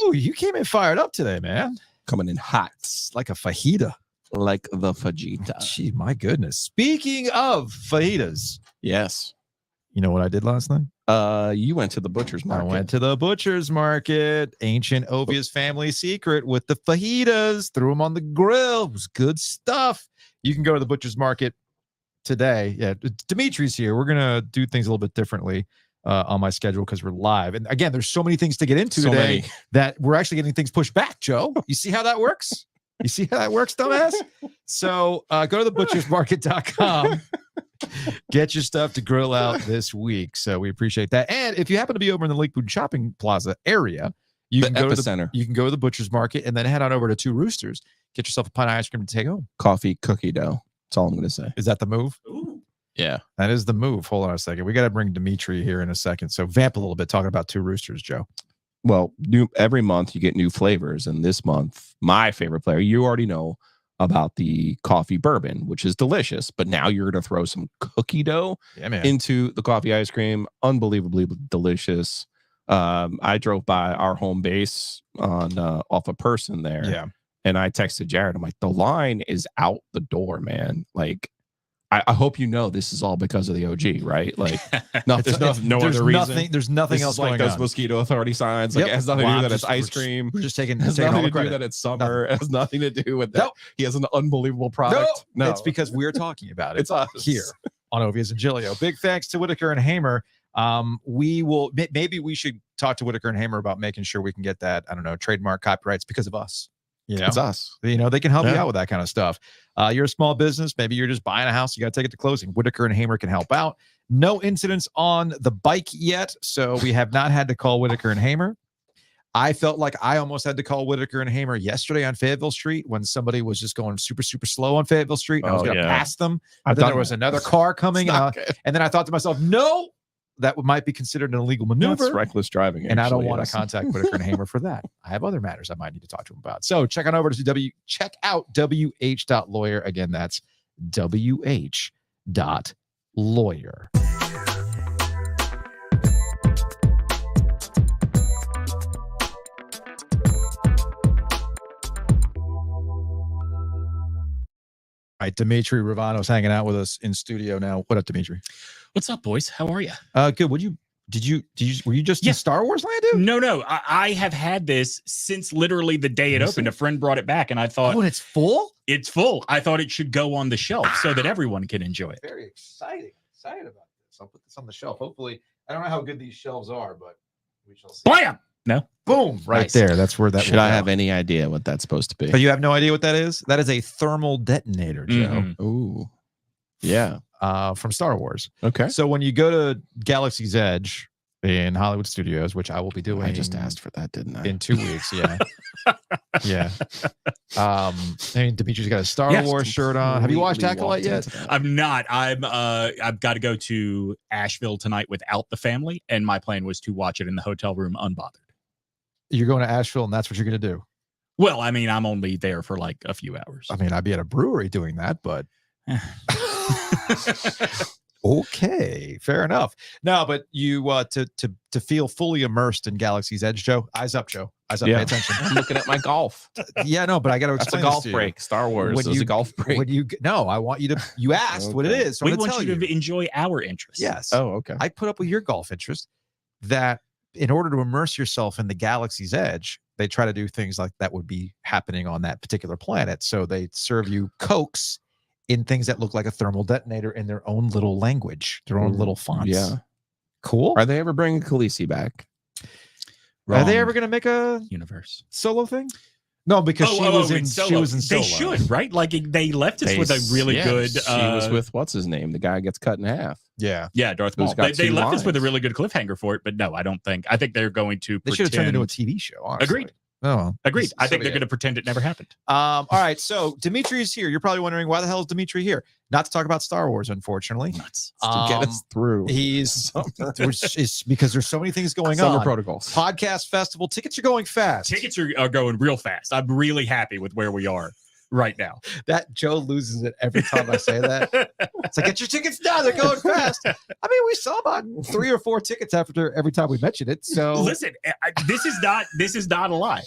Oh, you came in fired up today, man. Coming in hot. It's like a fajita. Like the fajita. Gee, my goodness. Speaking of fajitas. Yes. You know what I did last night? You went to the butcher's market. I went to the butcher's market. Ancient Ovies family secret with the fajitas. Threw them on the grill. It was good stuff. You can go to the butcher's market today. Yeah, Demetri's here. We're going to do things a little bit differently on my schedule because we're live. And again, there's so many things to get into today that we're actually getting things pushed back, Joe. You see how that works? You see how that works, dumbass? So go to thebutchersmarket.com. Get your stuff to grill out this week. So we appreciate that. And if you happen to be over in the Lakewood Shopping Plaza area, you can go to the Butcher's Market and then head on over to Two Roosters. Get yourself a pint of ice cream to take home. Coffee, cookie dough. That's all I'm going to say. Is that the move? Ooh. Yeah. That is the move. Hold on a second. We got to bring Demetri here in a second. So vamp a little bit talking about Two Roosters, Joe. Well, every month you get new flavors. And this month, my favorite flavor, you already know about the coffee bourbon, which is delicious. But now you're going to throw some cookie dough into the coffee ice cream. Unbelievably delicious. I drove by our home base on off a person there. Yeah. And I texted Jared. I'm like, the line is out the door, man. Like, I hope you know this is all because of the OG, right? Like, no, there's no other reason. There's nothing This else is like going those on. mosquito authority signs. Like, Yep. it has nothing Well, to do I'm that it's just- ice cream. We're just taking It has taking all nothing the to do credit. that it's summer. It has nothing to do with that. Nope. He has an unbelievable product. No, No, it's because we're talking about it it's us here on Ovies and Giglio. Big thanks to Whitaker and Hamer. We will maybe we should talk to Whitaker and Hamer about making sure we can get that, I don't know, trademark copyrights because of us. You know, It's us. they can help you Yeah. out with that kind of stuff. You're a small business. Maybe you're just buying a house. You got to take it to closing. Whitaker and Hamer can help out. No incidents on the bike yet. So we have not had to call Whitaker and Hamer. I felt like I almost had to call Whitaker and Hamer yesterday on Fayetteville Street when somebody was just going super, super slow on Fayetteville Street. And I was Oh, going to yeah. pass them. But I've then done there was that. another car coming. It's not good. And then I thought to myself, no, that might be considered an illegal No, maneuver. it's reckless driving. And I don't actually, want yes. to contact Whitaker and Hamer for that. I have other matters I might need to talk to him about. So check on over to check out wh.lawyer. Again, that's wh.lawyer. All right, Demetri Ravano's hanging out with us in studio now. What up, Demetri? What's up, boys? How are you? Good. Were you just Yeah. in Star Wars land, dude? No. I have had this since literally the day it Is opened. it? A friend brought it back, and I thought Oh, and it's full? it's full. I thought it should go on the shelf so that everyone can enjoy it. Very exciting. Excited about this. I'll put this on the shelf. Hopefully, I don't know how good these shelves are, but we shall see. Blam! No. Boom! Right Nice. there. That's where that Should will I go. have any idea what that's supposed to be? But you have no idea what that is? That is a thermal detonator, Joe, Mhm. Ooh, yeah. from Star Wars. Okay. So when you go to Galaxy's Edge in Hollywood Studios, which I will be doing, I just asked for that, didn't I? in 2 weeks. Yeah, yeah. I mean, Demetri's got a Star Yes, Wars shirt on. Have you watched Completely Acolyte walked yet? into that. I'm not. I've got to go to Asheville tonight without the family, and my plan was to watch it in the hotel room unbothered. You're going to Asheville, and that's what you're going to do. Well, I mean, I'm only there for like a few hours. I mean, I'd be at a brewery doing that, but okay, fair enough. No, but you to feel fully immersed in Galaxy's Edge, Joe. Eyes up, Joe. Eyes up. Yeah. Pay attention. I'm looking at my golf. Yeah, no, but I got to That's a explain this golf to you. break. Star Wars When is you- a golf break. When you no, I want you to. You asked what it Okay. is. So we I'm gonna want tell you to enjoy our interests. Yes. Oh, okay. I put up with your golf interest. That in order to immerse yourself in the Galaxy's Edge, they try to do things like that would be happening on that particular planet. So they serve you Cokes in things that look like a thermal detonator in their own little language, their own Ooh, little fonts. yeah. Cool. Are they ever bringing Khaleesi back? Are they Wrong ever going to make a universe? solo thing? No, because she was in Solo. Solo. They should, right? Like they left us with a really Yeah, good. She was with what's his name? The guy gets cut in half. Yeah. Yeah, Darth Who's Maul. got They two left us with a lines. really good cliffhanger for it, but no, I don't think. I think they're going to. They should have turned it into a pretend- TV show. Honestly. Agreed. Oh, well. Agreed. I So think they're be it. going to pretend it never happened. All right. So Dimitri's here. You're probably wondering why the hell is Demetri here? Not to talk about Star Wars, unfortunately. Nuts. To get us through. He's it's because there's so many things going Summer on. protocols. Podcast festival tickets are going fast. Tickets are going real fast. I'm really happy with where we are right now. That Joe loses it every time I say that. It's like, get your tickets now. They're going fast. I mean, we saw about 3 or 4 tickets after every time we mention it. So Listen, this is not a lie.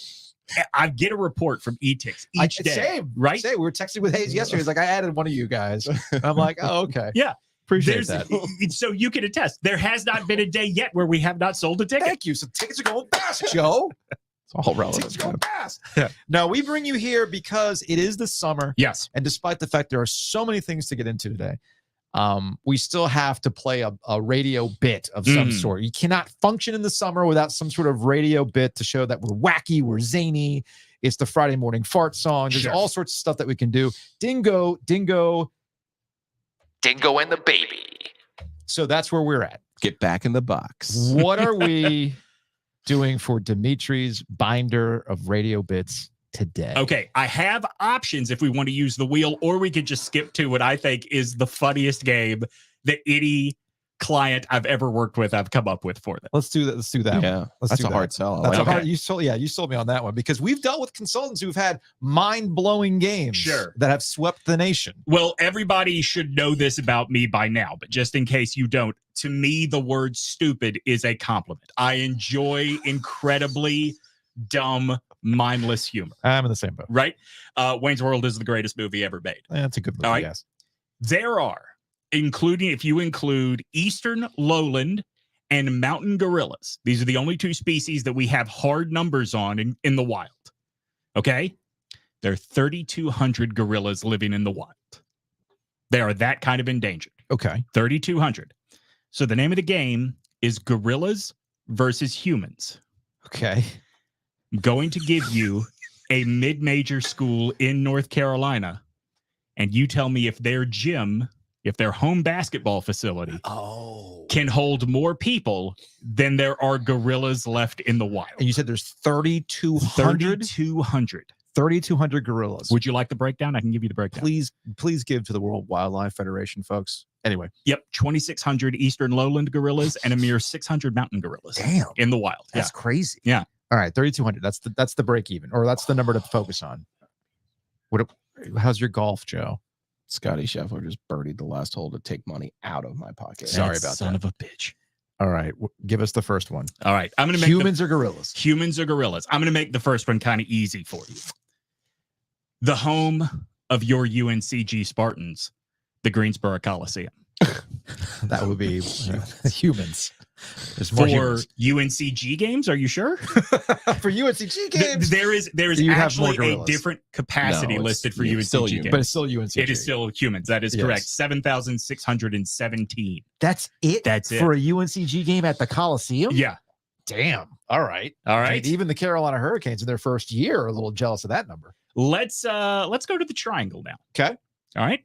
I get a report from eTix each day, same, right? Same. We were texting with Hayes yesterday. He's like, I added one of you guys. And I'm like, oh, okay. Yeah. Appreciate There's that. so you can attest. There has not been a day yet where we have not sold a ticket. Thank you. So tickets are going fast, Joe. It's all relevant. Tickets are going fast. Yeah. Now, we bring you here because it is the summer. Yes. And despite the fact there are so many things to get into today, we still have to play a radio bit of some sort. You cannot function in the summer without some sort of radio bit to show that we're wacky, we're zany. It's the Friday morning fart song. There's Sure. all sorts of stuff that we can do. Dingo, dingo. Dingo and the baby. So that's where we're at. Get back in the box. What are we doing for Demetri's binder of radio bits today? Okay, I have options if we want to use the wheel, or we could just skip to what I think is the funniest game that any client I've ever worked with I've come up with for them. Let's do that. Let's do that. Yeah, one. Let's that's do a that. hard sell. I That's like a it. hard. You sold me on that one because we've dealt with consultants who've had mind-blowing games Sure. that have swept the nation. Well, everybody should know this about me by now, but just in case you don't, to me, the word stupid is a compliment. I enjoy incredibly dumb, mindless humor, I'm in the same boat. right? Wayne's World is the greatest movie ever made. That's a good movie. All right. Yes. There are, including if you include eastern lowland and mountain gorillas. These are the only two species that we have hard numbers on in the wild. Okay? There are 3,200 gorillas living in the wild. They are that kind of endangered. Okay. 3,200. So the name of the game is Gorillas versus Humans. Okay. I'm going to give you a mid-major school in North Carolina, and you tell me if their gym, if their home basketball facility can hold more people than there are gorillas left in the wild. And you said there's 3,200? 3,200. 3,200 gorillas. Would you like the breakdown? I can give you the breakdown. Please give to the World Wildlife Federation, folks. Anyway. Yep, 2,600 eastern lowland gorillas and a mere 600 mountain gorillas Damn. in the wild. That's crazy. Yeah. All right, 3,200. That's the break even, or that's the number to focus on. How's your golf, Joe? Scotty Scheffler just birdied the last hole to take money out of my pocket. Sorry That about son that. of a bitch. All right, give us the first one. All right, I'm going to make Humans or gorillas? humans or gorillas. I'm going to make the first one kind of easy for you. The home of your UNCG Spartans, the Greensboro Coliseum. That would be humans. There's more For humans. UNCG games, are you sure? For UNCG games, There is You have more actually a gorillas. different capacity No, it's- listed for it's UNCG still games. humans. but it's still UNCG. It is still humans. That is Yes. correct. 7,617. That's it. That's it. for a UNCG game at the Coliseum. Yeah. Damn. All right. All I right. mean, even the Carolina Hurricanes in their first year are a little jealous of that number. Let's go to the triangle now. Okay. All right.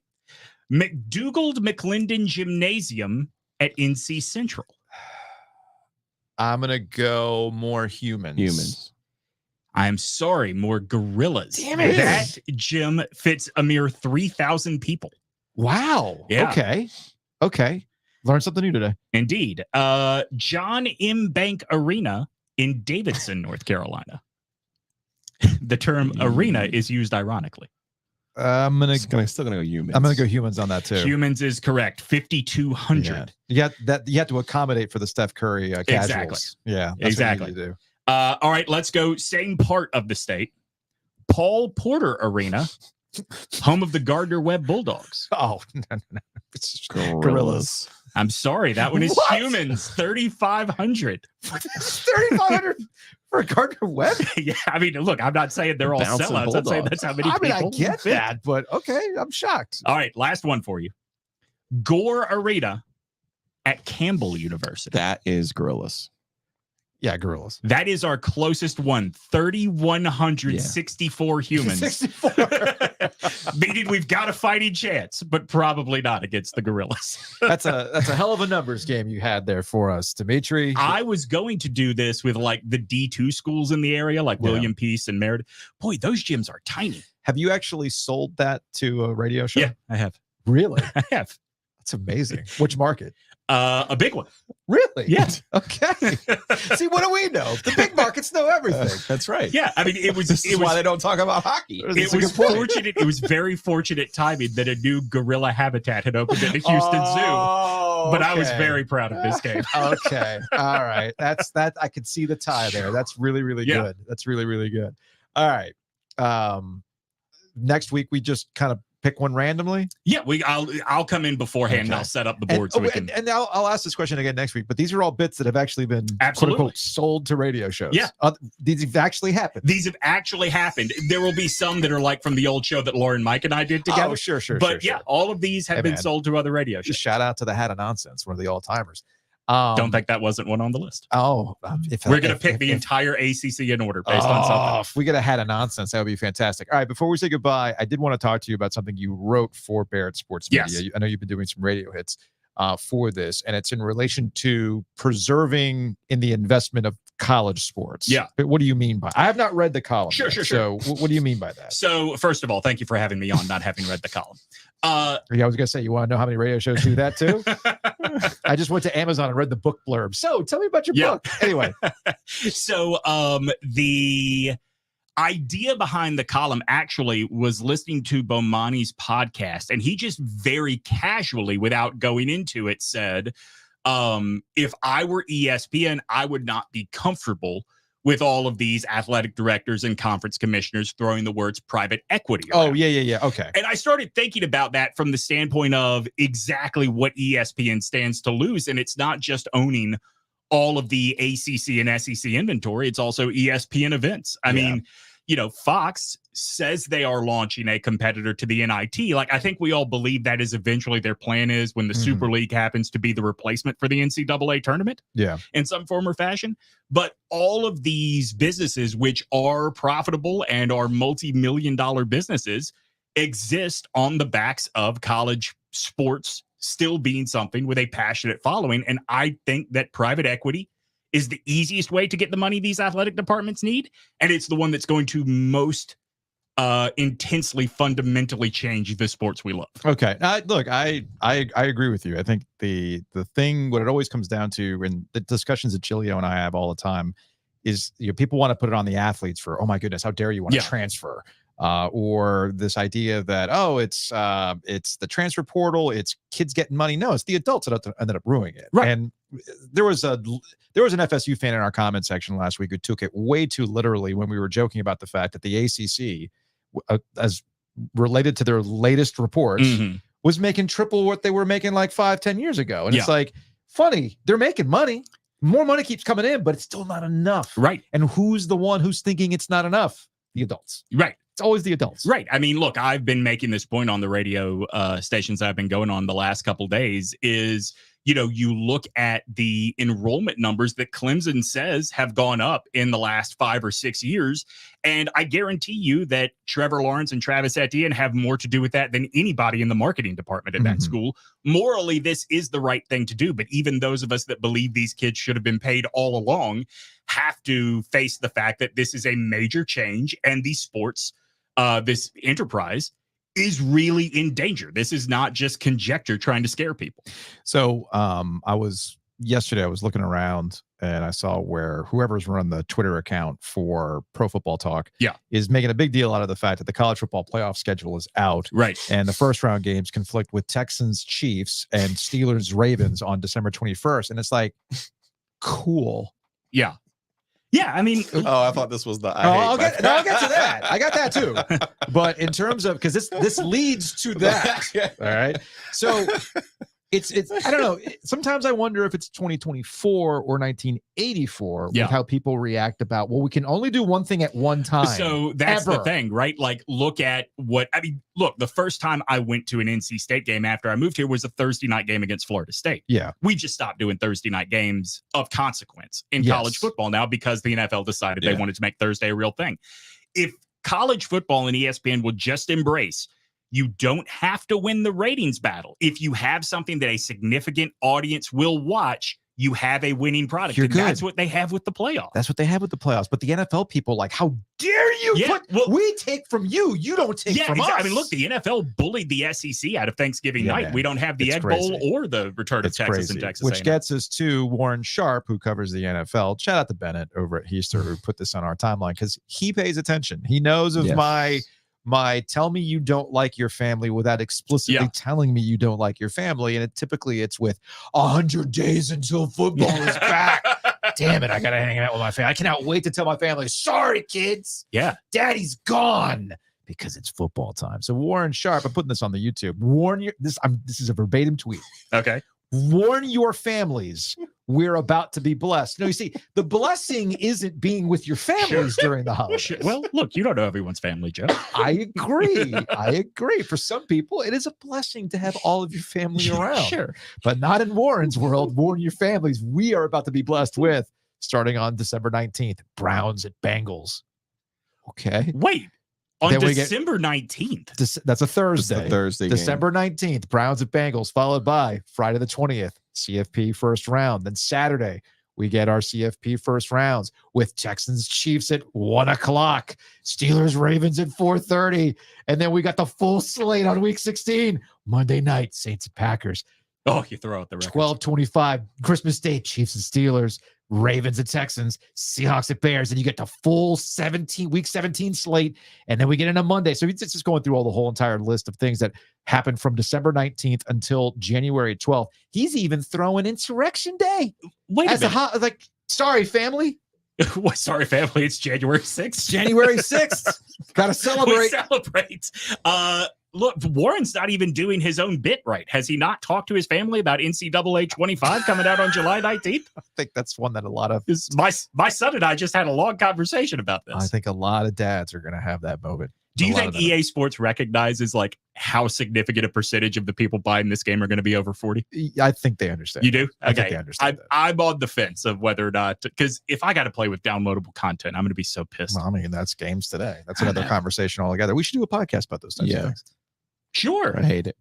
McDougald McClendon Gymnasium at NC Central. I'm gonna go more humans. Humans. I'm sorry, more gorillas. Damn it. That gym fits a mere 3,000 people. Wow. Yeah. Okay. Learned something new today. Indeed. John M. Bank Arena in Davidson, North Carolina. The term arena is used ironically. I'm gonna Still gonna go humans. I'm gonna go humans on that too. Humans is correct. 5,200. Yeah. You have to accommodate for the Steph Curry casuals. Yeah. That's Exactly. What you need to do. All right, let's go. Same part of the state. Paul Porter Arena, home of the Gardner Webb Bulldogs. Oh no. It's just Gorillas. I'm sorry, that one is What? humans. 3,500. 3,500 for Gardner Webb. Yeah, I mean, look, I'm not saying they're all Bouncing sellouts. I'm saying Bulldogs. that's how many I mean, I people get fit. that, but okay, I'm shocked. All right, last one for you. Gore Arena at Campbell University. That is gorillas. Yeah, gorillas. That is our closest one. 3,164 humans. 64. Meaning we've got a fighting chance, but probably not against the gorillas. That's a hell of a numbers game you had there for us, Demetri. I was going to do this with like the D2 schools in the area, like Yeah. William Peace and Meredith. Boy, those gyms are tiny. Have you actually sold that to a radio show? Yeah, I have. Really? I have. That's amazing. Which market? A big one. Really? Yeah. Okay. See, what do we know? The big markets know everything. That's right. Yeah, I mean, it was This it is why was they don't talk about hockey. That's it a was good point. fortunate. It was very fortunate timing that a new gorilla habitat had opened at the Houston Zoo. Oh, But I was okay. very proud of this game. Okay. All right. That's that. I could see the tie there. That's really, really Yeah. good. That's really, really good. All right. Next week we just kind of pick one randomly. Yeah, I'll come in beforehand and Okay. I'll set up the board so we can. And I'll ask this question again next week. But these are all bits that have actually been quote Absolutely. unquote sold to radio shows. Yeah. These have actually happened. These have actually happened. There will be some that are like from the old show that Lauren, Mike, and I did together. Oh, sure. But yeah, all of these have Hey, been man. sold to other radio Just shows. shout out to the Hat of Nonsense, one of the all timers. Don't think that wasn't one on the list. Oh, if We're going to pick the entire ACC in order based on something. If we could have had a nonsense, that would be fantastic. All right, before we say goodbye, I did want to talk to you about something you wrote for Barrett Sports Media. Yes. I know you've been doing some radio hits for this, and it's in relation to preserving in the investment of college sports. Yeah. But what do you mean by? I have not read the column. Sure, yet, sure. So what do you mean by that? So first of all, thank you for having me on, not having read the column. Yeah, I was gonna say, you want to know how many radio shows do that too? I just went to Amazon and read the book blurb. So tell me about your book. Anyway, so the idea behind the column actually was listening to Bomani's podcast, and he just very casually, without going into it, said, if I were ESPN, I would not be comfortable with all of these athletic directors and conference commissioners throwing the words private equity around. Oh, yeah. Okay. And I started thinking about that from the standpoint of exactly what ESPN stands to lose. And it's not just owning all of the ACC and SEC inventory. It's also ESPN events. I mean, Fox says they are launching a competitor to the NIT. Like, I think we all believe that is eventually their plan is when the Super League happens to be the replacement for the NCAA tournament. Yeah. In some form or fashion. But all of these businesses, which are profitable and are multi-million-dollar businesses, exist on the backs of college sports still being something with a passionate following. And I think that private equity is the easiest way to get the money these athletic departments need. And it's the one that's going to most intensely, fundamentally change the sports we love. Okay. Look, I agree with you. I think the thing, what it always comes down to, and the discussions that Giglio and I have all the time, is people want to put it on the athletes for, oh my goodness, how dare you want to transfer? Or this idea that, it's the transfer portal, it's kids getting money. No, it's the adults that ended up ruining it. Right. And there was an FSU fan in our comment section last week who took it way too literally when we were joking about the fact that the ACC, as related to their latest reports, was making triple what they were making like 5-10 years ago. And it's like, funny, they're making money. More money keeps coming in, but it's still not enough. Right. And who's the one who's thinking it's not enough? The adults. Right. It's always the adults. Right. I mean, look, I've been making this point on the radio stations I've been going on the last couple of days is, you look at the enrollment numbers that Clemson says have gone up in the last 5 or 6 years. And I guarantee you that Trevor Lawrence and Travis Etienne have more to do with that than anybody in the marketing department at that school. Morally, this is the right thing to do. But even those of us that believe these kids should have been paid all along have to face the fact that this is a major change and the sports, this enterprise, is really in danger. This is not just conjecture trying to scare people. So yesterday I was looking around and I saw where whoever's run the Twitter account for Pro Football Talk is making a big deal out of the fact that the college football playoff schedule is out. Right. And the first round games conflict with Texans, Chiefs, and Steelers, Ravens on December 21st. And it's like, cool. Yeah. Yeah, I mean, I thought this was the. I'll get to that. I got that too. But in terms of, because this leads to that. All right. So it's I don't know. Sometimes I wonder if it's 2024 or 1984 with how people react about, well, we can only do one thing at one time. So that's the thing, right? Like, look, the first time I went to an NC State game after I moved here was a Thursday night game against Florida State. Yeah. We just stopped doing Thursday night games of consequence in college football now because the NFL decided they wanted to make Thursday a real thing. If college football and ESPN would just embrace, you don't have to win the ratings battle. If you have something that a significant audience will watch, you have a winning product. You're good. That's what they have with the playoffs. That's what they have with the playoffs. But the NFL people, like, how dare you we take from you. You don't take from us. I mean, look, the NFL bullied the SEC out of Thanksgiving night. Man. We don't have the Egg Bowl or the return of Texas and Texas Which A&M. gets us to Warren Sharp, who covers the NFL. Shout out to Bennett over at Heister, who put this on our timeline because he pays attention. He knows of my tell me you don't like your family without explicitly telling me you don't like your family. And typically it's with 100 days until football is back. Damn it, I got to hang out with my family. I cannot wait to tell my family, sorry, kids. Yeah. Daddy's gone because it's football time. So Warren Sharp, I'm putting this on the YouTube. This is a verbatim tweet. Okay. Warn your families. We're about to be blessed. No, you see, the blessing isn't being with your families during the holidays. Well, look, you don't know everyone's family, Joe. I agree. For some people, it is a blessing to have all of your family around. Sure. But not in Warren's world. Warn your families. We are about to be blessed with, starting on December 19th, Browns at Bengals. Okay. Wait. On Then December 19th. That's a Thursday. That's the Thursday December 19th, Browns at Bengals, followed by Friday the 20th, CFP first round. Then Saturday, we get our CFP first rounds with Texans Chiefs at 1:00, Steelers Ravens at 4:30, and then we got the full slate on week 16, Monday night, Saints and Packers. Oh, you throw out the records. 12:25, Christmas Day, Chiefs and Steelers, Ravens and Texans, Seahawks and Bears, and you get the full week 17 slate, and then we get into Monday. So it's just going through all the whole entire list of things that happened from December 19th until January 12th. He's even throwing Insurrection Day. Wait a minute. Sorry, family. What? Sorry, family. It's January 6th. January 6th. Gotta celebrate. We celebrate. Look, Warren's not even doing his own bit right. Has he not talked to his family about NCAA 25 coming out on July 19th? I think that's one that a lot of my son and I just had a long conversation about this. I think a lot of dads are going to have that moment. Do you think EA Sports recognizes like how significant a percentage of the people buying this game are going to be over 40? I think they understand. You do? I think they understand that. I'm on the fence of whether or not, because if I got to play with downloadable content, I'm going to be so pissed. Well, I mean, that's games today. That's another conversation altogether. We should do a podcast about those types of things. Sure. I hate it.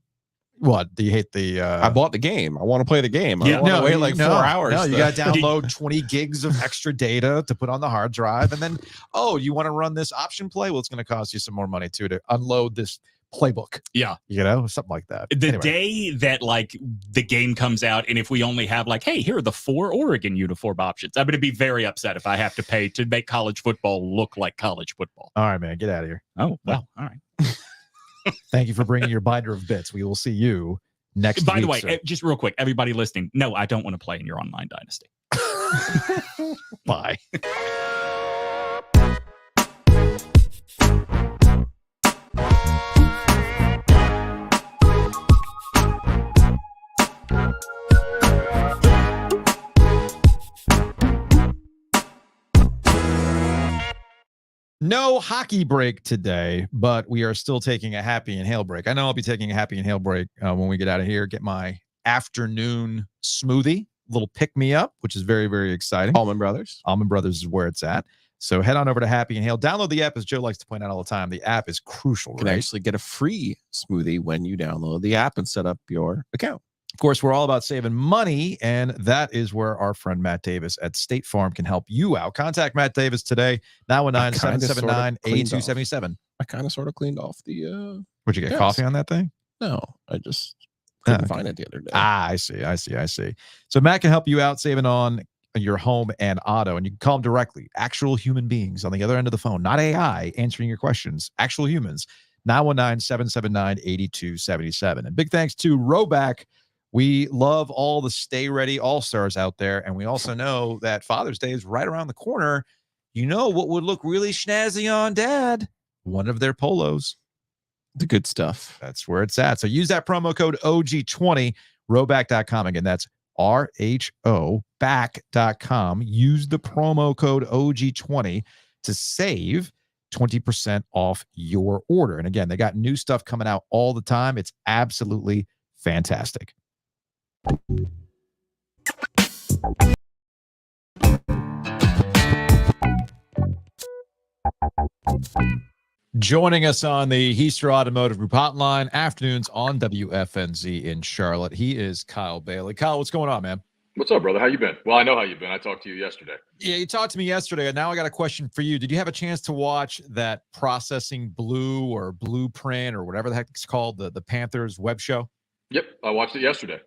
What? Do you hate the I bought the game. I want to play the game. I Yeah, don't want to wait like 4 hours. No, you got to download 20 gigs of extra data to put on the hard drive. And then, you want to run this option play? Well, it's going to cost you some more money too to unload this playbook. Yeah. Something like that. The day that like the game comes out, and if we only have like, hey, here are the 4 Oregon uniform options, I'm going to be very upset if I have to pay to make college football look like college football. All right, man, get out of here. Oh, well, all right. Thank you for bringing your binder of bits. We will see you next By week. the way, sir. just real quick, everybody listening, no, I don't want to play in your online dynasty. Bye. No hockey break today, but we are still taking a happy inhale break. I know I'll be taking a happy inhale break when we get out of here, get my afternoon smoothie, little pick me up, which is very, very exciting. Allman Brothers. Almond Brothers is where it's at. So head on over to Happy Inhale. Download the app, as Joe likes to point out all the time. The app is crucial, You can right? actually get a free smoothie when you download the app and set up your account. Of course, we're all about saving money, and that is where our friend Matt Davis at State Farm can help you out. Contact Matt Davis today, 919-779-8277. I kind of sort of cleaned off the Would you get Yes. coffee on that thing? no, I just couldn't Okay. find it the other day. I see. So Matt can help you out saving on your home and auto, and you can call them directly. Actual human beings on the other end of the phone, not AI answering your questions. Actual humans, 919-779-8277. And big thanks to Roback. We love all the Stay Ready All-Stars out there, and we also know that Father's Day is right around the corner. You know what would look really snazzy on Dad? One of their polos. The good stuff. That's where it's at. So use that promo code OG20, roback.com. Again, that's RHO back.com. Use the promo code OG20 to save 20% off your order. And again, they got new stuff coming out all the time. It's absolutely fantastic. Joining us on the Heister Automotive Group hotline, afternoons on WFNZ in Charlotte. He is Kyle Bailey. Kyle, what's going on, man? What's up, brother? How you been? Well, I know how you've been. I talked to you yesterday. Yeah, you talked to me yesterday, and now I got a question for you. Did you have a chance to watch that Processing Blue or Blueprint or whatever the heck it's called, the Panthers web show? Yep, I watched it yesterday.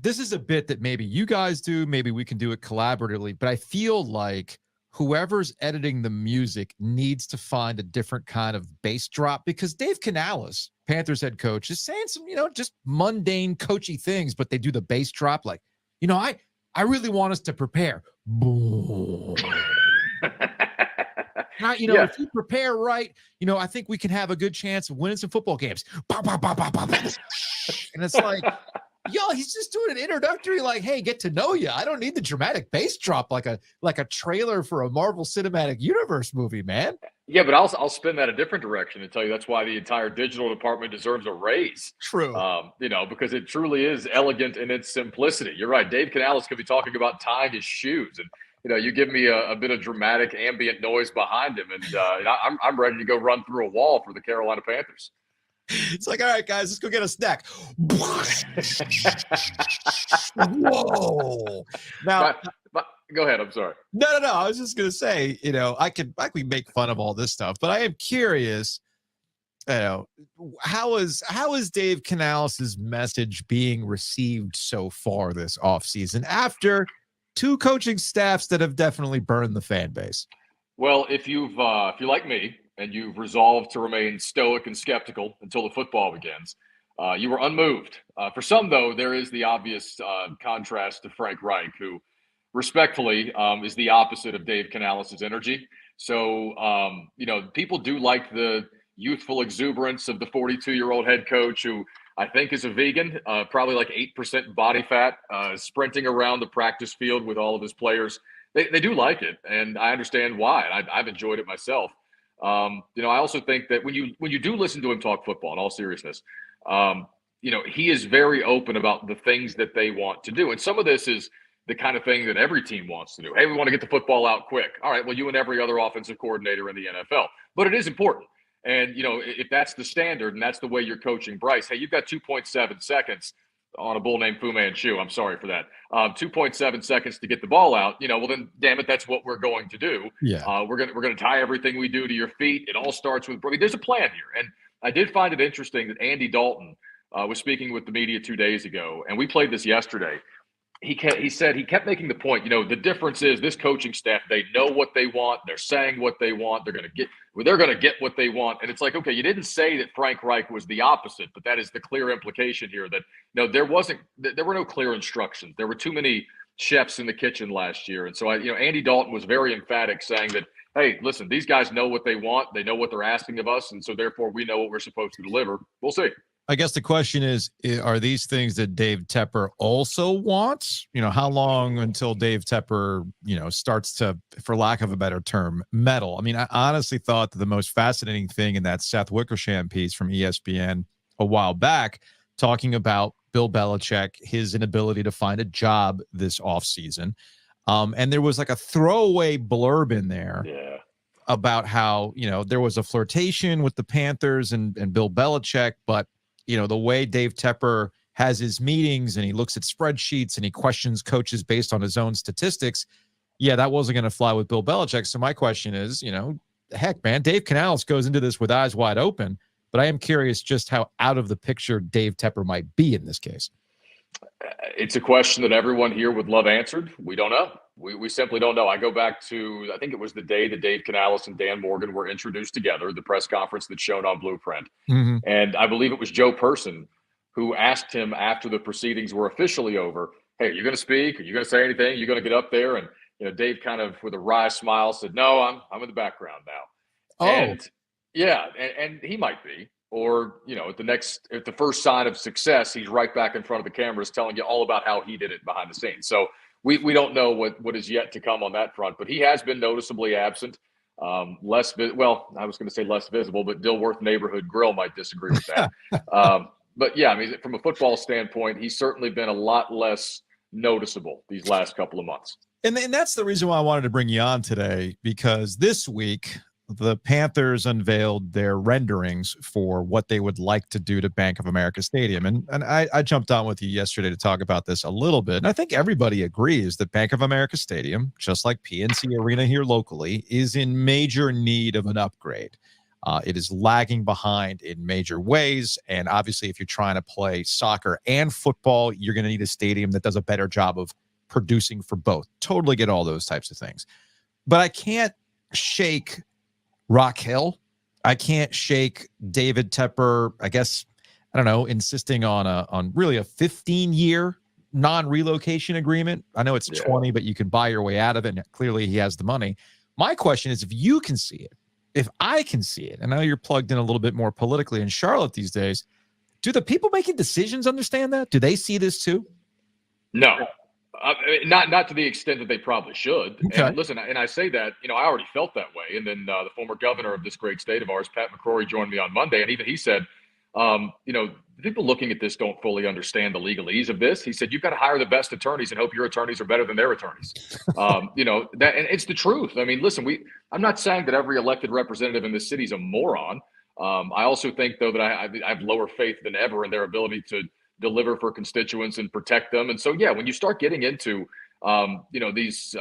This is a bit that maybe you guys do, maybe we can do it collaboratively, but I feel like whoever's editing the music needs to find a different kind of bass drop, because Dave Canales, Panthers head coach, is saying some, just mundane coachy things, but they do the bass drop like, I really want us to prepare. Now, Yeah. if you prepare right, I think we can have a good chance of winning some football games. And it's like, he's just doing an introductory, like, hey, get to know you. I don't need the dramatic bass drop like a trailer for a Marvel Cinematic Universe movie, man. Yeah, but I'll spin that a different direction and tell you that's why the entire digital department deserves a raise. True. Because it truly is elegant in its simplicity. You're right. Dave Canales could be talking about tying his shoes, and you give me a bit of dramatic ambient noise behind him, and I'm ready to go run through a wall for the Carolina Panthers. It's like, all right, guys, let's go get a snack. Whoa. Now, Go ahead. I'm sorry. no. I was just gonna say, I could make fun of all this stuff, but I am curious. How is Dave Canales' message being received so far this offseason after two coaching staffs that have definitely burned the fan base? Well, if you're like me and you've resolved to remain stoic and skeptical until the football begins, you were unmoved. For some, though, there is the obvious contrast to Frank Reich, who respectfully is the opposite of Dave Canales' energy. So, people do like the youthful exuberance of the 42-year-old head coach who I think is a vegan, probably like 8% body fat, sprinting around the practice field with all of his players. They do like it, and I understand why. I've enjoyed it myself. I also think that when you do listen to him talk football, in all seriousness, he is very open about the things that they want to do. And some of this is the kind of thing that every team wants to do. Hey, we want to get the football out quick. All right, well, you and every other offensive coordinator in the NFL. But it is important. And, if that's the standard and that's the way you're coaching Bryce, hey, you've got 2.7 seconds on a bull named Fu Manchu. I'm sorry for that. 2.7 seconds to get the ball out. Well, then, damn it, that's what we're going to do. Yeah. We're gonna tie everything we do to your feet. It all starts with there's a plan here. And I did find it interesting that Andy Dalton was speaking with the media 2 days ago, and we played this yesterday. He said he kept making the point, the difference is this coaching staff, they know what they want. They're saying what they want. They're going to get what they want. And it's like, okay, you didn't say that Frank Reich was the opposite, but that is the clear implication here that, there were no clear instructions. There were too many chefs in the kitchen last year. And so Andy Dalton was very emphatic saying that, hey, listen, these guys know what they want. They know what they're asking of us. And so therefore we know what we're supposed to deliver. We'll see. I guess the question is, are these things that Dave Tepper also wants? How long until Dave Tepper, starts to, for lack of a better term, meddle? I mean, I honestly thought that the most fascinating thing in that Seth Wickersham piece from ESPN a while back, talking about Bill Belichick, his inability to find a job this offseason. And there was like a throwaway blurb in there. Yeah. About how, there was a flirtation with the Panthers and Bill Belichick, but the way Dave Tepper has his meetings and he looks at spreadsheets and he questions coaches based on his own statistics. Yeah, that wasn't going to fly with Bill Belichick. So my question is, heck, man, Dave Canales goes into this with eyes wide open, but I am curious just how out of the picture Dave Tepper might be in this case. It's a question that everyone here would love answered. We don't know. We simply don't know. I go back to, I think it was the day that Dave Canales and Dan Morgan were introduced together, the press conference that's shown on Blueprint. Mm-hmm. And I believe it was Joe Person who asked him after the proceedings were officially over, hey, are you going to speak? Are you going to say anything? Are you going to get up there? And, Dave kind of with a wry smile said, no, I'm in the background now. Oh. And yeah, and he might be. Or, at the first sign of success, he's right back in front of the cameras telling you all about how he did it behind the scenes. So we don't know what is yet to come on that front, but he has been noticeably absent. I was going to say less visible, but Dilworth Neighborhood Grill might disagree with that. But yeah, I mean, from a football standpoint, he's certainly been a lot less noticeable these last couple of months. And that's the reason why I wanted to bring you on today, because this week the Panthers unveiled their renderings for what they would like to do to Bank of America Stadium. And I jumped on with you yesterday to talk about this a little bit. And I think everybody agrees that Bank of America Stadium, just like PNC Arena here locally, is in major need of an upgrade. It is lagging behind in major ways. And obviously, if you're trying to play soccer and football, you're going to need a stadium that does a better job of producing for both. Totally get all those types of things. But I can't shake Rock Hill. I can't shake David Tepper, I guess, I don't know, insisting on really a 15-year non-relocation agreement. I know it's 20, but you can buy your way out of it, and clearly he has the money. My question is, if you can see it, if I can see it, and I know you're plugged in a little bit more politically in Charlotte these days, do the people making decisions understand that? Do they see this too? No. Not to the extent that they probably should. Okay. And listen, and I say that, I already felt that way. And then the former governor of this great state of ours, Pat McCrory, joined me on Monday. And even he said, the people looking at this don't fully understand the legalese of this. He said, you've got to hire the best attorneys and hope your attorneys are better than their attorneys. And it's the truth. I mean, listen, I'm not saying that every elected representative in this city is a moron. I also think, though, that I have lower faith than ever in their ability to deliver for constituents and protect them. And so, yeah, when you start getting into, these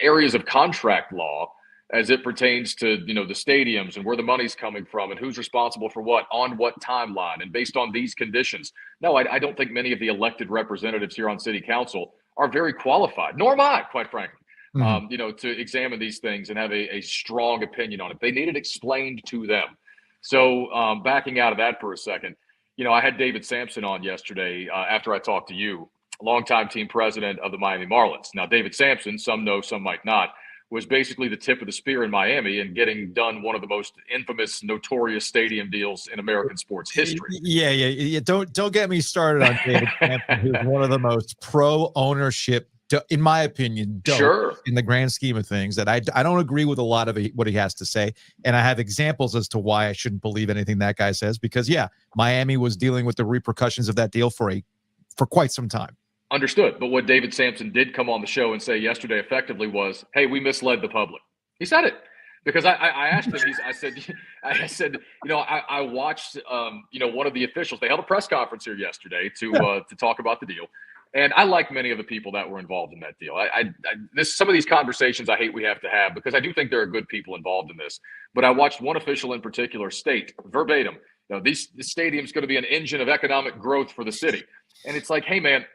areas of contract law as it pertains to, the stadiums and where the money's coming from and who's responsible for what on what timeline and based on these conditions. No, I don't think many of the elected representatives here on city council are very qualified, nor am I, quite frankly, to examine these things and have a strong opinion on it. They need it explained to them. So backing out of that for a second, I had David Sampson on yesterday after I talked to you, longtime team president of the Miami Marlins. Now, David Sampson, some know, some might not, was basically the tip of the spear in Miami and getting done one of the most infamous, notorious stadium deals in American sports history. Yeah. Don't get me started on David Campbell, who's one of the most pro ownership, in my opinion, in the grand scheme of things. That I don't agree with a lot of what he has to say, and I have examples as to why I shouldn't believe anything that guy says. Because Miami was dealing with the repercussions of that deal for quite some time. Understood. But what David Sampson did come on the show and say yesterday effectively was, hey, we misled the public. He said it. Because I asked him, I said, I watched, one of the officials. They held a press conference here yesterday to talk about the deal. And I like many of the people that were involved in that deal. Some of these conversations I hate we have to have because I do think there are good people involved in this. But I watched one official in particular state verbatim, this stadium's going to be an engine of economic growth for the city. And it's like, hey, man,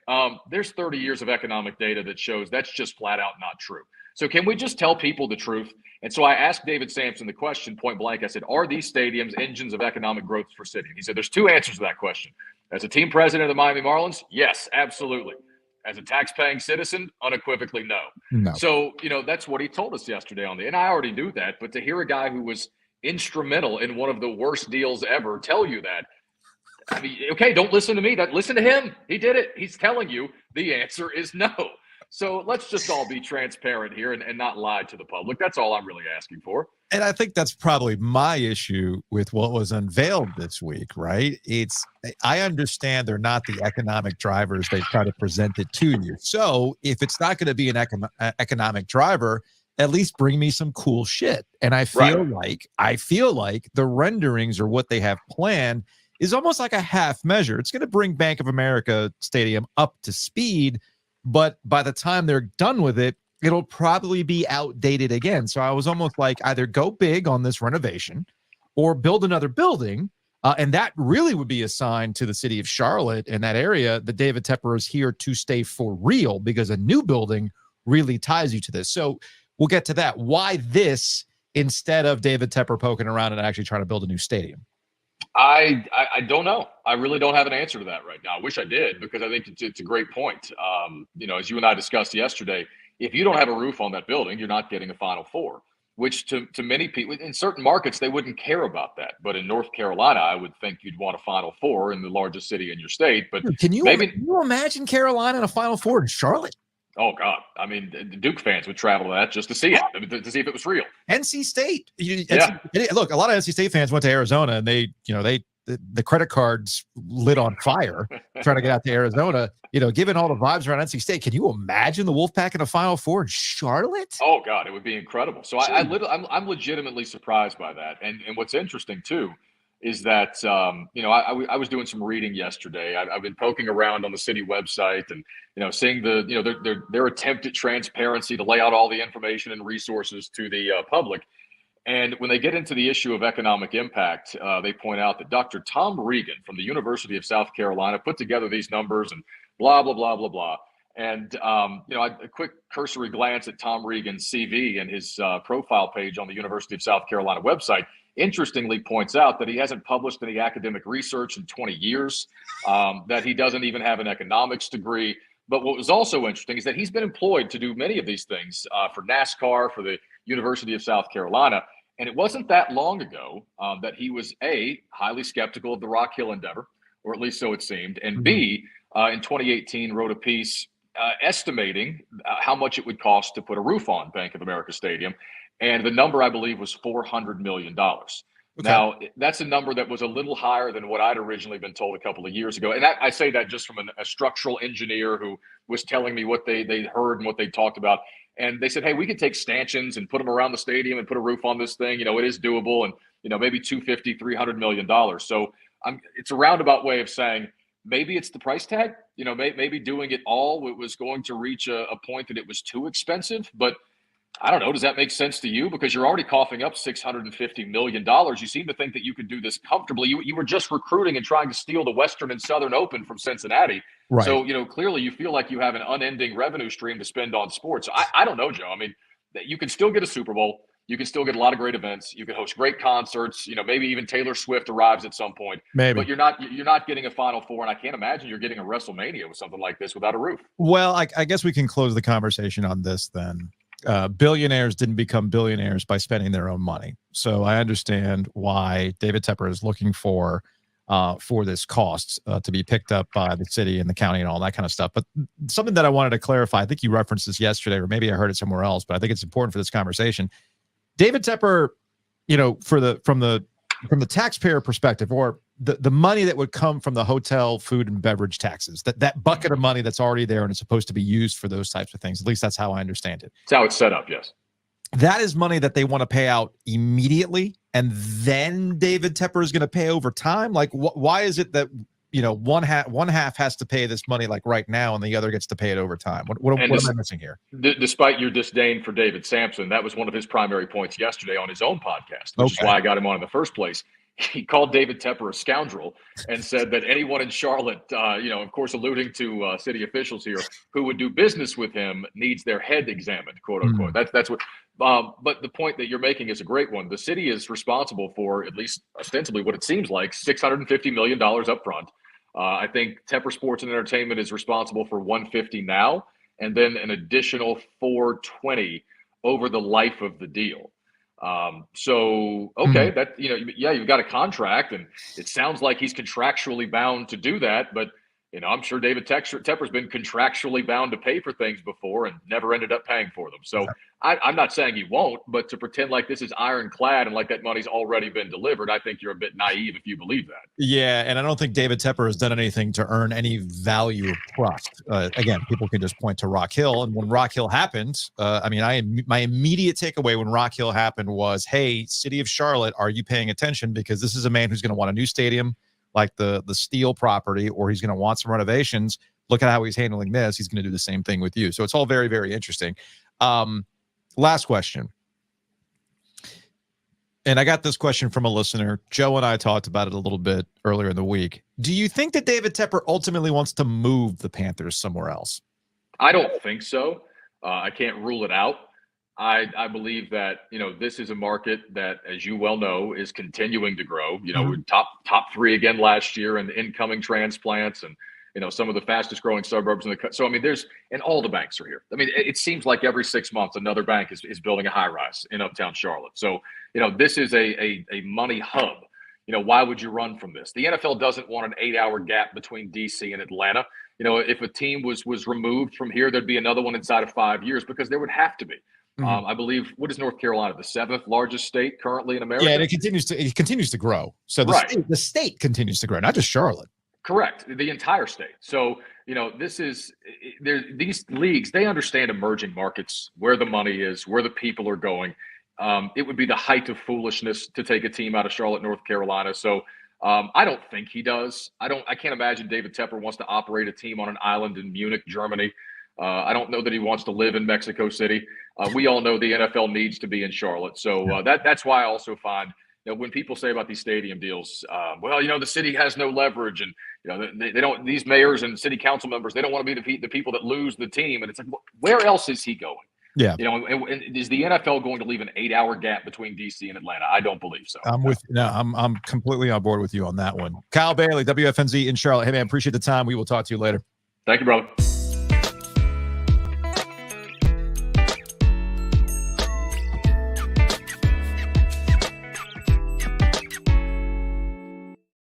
there's 30 years of economic data that shows that's just flat out not true. So can we just tell people the truth? And so I asked David Sampson the question point blank. I said, are these stadiums engines of economic growth for city? And he said, there's two answers to that question. As a team president of the Miami Marlins, yes, absolutely. As a tax-paying citizen, unequivocally, no. So, that's what he told us yesterday and I already knew that, but to hear a guy who was instrumental in one of the worst deals ever tell you that, I mean, okay, don't listen to me. Listen to him. He did it. He's telling you the answer is no. So let's just all be transparent here and not lie to the public. That's all I'm really asking for. And I think that's probably my issue with what was unveiled this week, right? I understand they're not the economic drivers they try to present it to you. So if it's not going to be an economic driver, at least bring me some cool shit. And I feel like the renderings or what they have planned is almost like a half measure. It's going to bring Bank of America Stadium up to speed, but by the time they're done with it, it'll probably be outdated again. So I was almost like either go big on this renovation or build another building. And that really would be a sign to the city of Charlotte and that area that David Tepper is here to stay for real, because a new building really ties you to this. So we'll get to that. Why this instead of David Tepper poking around and actually trying to build a new stadium? I don't know. I really don't have an answer to that right now. I wish I did, because I think it's a great point. As you and I discussed yesterday, if you don't have a roof on that building, you're not getting a Final Four, which to many people in certain markets, they wouldn't care about that. But in North Carolina, I would think you'd want a Final Four in the largest city in your state. But can you imagine Carolina in a Final Four in Charlotte? Oh, God. I mean, the Duke fans would travel to that just to see it, to see if it was real. NC State. Look, a lot of NC State fans went to Arizona and the credit cards lit on fire trying to get out to Arizona. Given all the vibes around NC State, can you imagine the Wolfpack in a Final Four in Charlotte? Oh, God, it would be incredible. So I'm legitimately surprised by that. And what's interesting, too, is that, I was doing some reading yesterday. I've been poking around on the city website and, seeing their attempt at transparency to lay out all the information and resources to the public. And when they get into the issue of economic impact, they point out that Dr. Tom Regan from the University of South Carolina put together these numbers and blah, blah, blah, blah, blah. And, a quick cursory glance at Tom Regan's CV and his profile page on the University of South Carolina website interestingly points out that he hasn't published any academic research in 20 years, that he doesn't even have an economics degree. But what was also interesting is that he's been employed to do many of these things for NASCAR, for the University of South Carolina. And it wasn't that long ago that he was highly skeptical of the Rock Hill endeavor, or at least so it seemed. And B, in 2018, wrote a piece estimating how much it would cost to put a roof on Bank of America Stadium. And the number, I believe, was $400 million. Okay. Now, that's a number that was a little higher than what I'd originally been told a couple of years ago. And I say that just from a structural engineer who was telling me what they heard and what they talked about. And they said, hey, we could take stanchions and put them around the stadium and put a roof on this thing. It is doable. And maybe $250, $300 million. So it's a roundabout way of saying maybe it's the price tag. Maybe doing it all was going to reach a point that it was too expensive. But I don't know. Does that make sense to you? Because you're already coughing up $650 million. You seem to think that you could do this comfortably. You were just recruiting and trying to steal the Western and Southern Open from Cincinnati. Right. So, clearly you feel like you have an unending revenue stream to spend on sports. I don't know, Joe. I mean, you can still get a Super Bowl. You can still get a lot of great events. You can host great concerts. Maybe even Taylor Swift arrives at some point. Maybe. But you're not getting a Final Four, and I can't imagine you're getting a WrestleMania with something like this without a roof. Well, I guess we can close the conversation on this then. Billionaires didn't become billionaires by spending their own money. So I understand why David Tepper is looking for this cost to be picked up by the city and the county and all that kind of stuff. But something that I wanted to clarify, I think you referenced this yesterday, or maybe I heard it somewhere else, but I think it's important for this conversation. David Tepper, from the taxpayer perspective, or the money that would come from the hotel, food, and beverage taxes, that bucket of money that's already there and it's supposed to be used for those types of things. At least that's how I understand it. That's how it's set up, yes. That is money that they want to pay out immediately, and then David Tepper is going to pay over time. Like, why is it that one half has to pay this money like right now, and the other gets to pay it over time? What am I missing here? Despite your disdain for David Sampson, that was one of his primary points yesterday on his own podcast, which is why I got him on in the first place. He called David Tepper a scoundrel and said that anyone in Charlotte, of course, alluding to city officials here, who would do business with him needs their head examined, quote unquote. That's what. But the point that you're making is a great one. The city is responsible for, at least ostensibly, what it seems like, $650 million up front. I think Tepper Sports and Entertainment is responsible for $150 now, and then an additional $420 over the life of the deal. That, you've got a contract, and it sounds like he's contractually bound to do that, but I'm sure David Tepper's been contractually bound to pay for things before and never ended up paying for them. So I'm not saying he won't, but to pretend like this is ironclad and like that money's already been delivered, I think you're a bit naive if you believe that. Yeah, and I don't think David Tepper has done anything to earn any value of trust. Again, people can just point to Rock Hill, and when Rock Hill happened, my immediate takeaway when Rock Hill happened was, hey, City of Charlotte, are you paying attention? Because this is a man who's going to want a new stadium, like the Steel property, or he's going to want some renovations. Look at how he's handling this. He's going to do the same thing with you. So it's all very, very interesting. Last question. And I got this question from a listener. Joe and I talked about it a little bit earlier in the week. Do you think that David Tepper ultimately wants to move the Panthers somewhere else? I don't think so. I can't rule it out. I believe that, this is a market that, as you well know, is continuing to grow. Top three again last year in the incoming transplants, and some of the fastest growing suburbs in the country. So and all the banks are here. It seems like every 6 months another bank is building a high rise in uptown Charlotte. So this is a money hub. Why would you run from this? The NFL doesn't want an 8-hour gap between DC and Atlanta. If a team was removed from here, there'd be another one inside of 5 years, because there would have to be. I believe, what is North Carolina, the 7th largest state currently in America? Yeah, and it continues to grow. So the state continues to grow, not just Charlotte. Correct, the entire state. So these leagues, they understand emerging markets, where the money is, where the people are going. It would be the height of foolishness to take a team out of Charlotte, North Carolina. So I don't think he does. I can't imagine David Tepper wants to operate a team on an island in Munich, Germany. I don't know that he wants to live in Mexico City. We all know the NFL needs to be in Charlotte. So that's why I also find, when people say about these stadium deals, the city has no leverage, and they don't. These mayors and city council members, they don't want to be the people that lose the team. And it's like, where else is he going? Yeah. And is the NFL going to leave an 8-hour gap between DC and Atlanta? I don't believe so. I'm completely on board with you on that one. Kyle Bailey, WFNZ in Charlotte. Hey man, appreciate the time. We will talk to you later. Thank you, brother.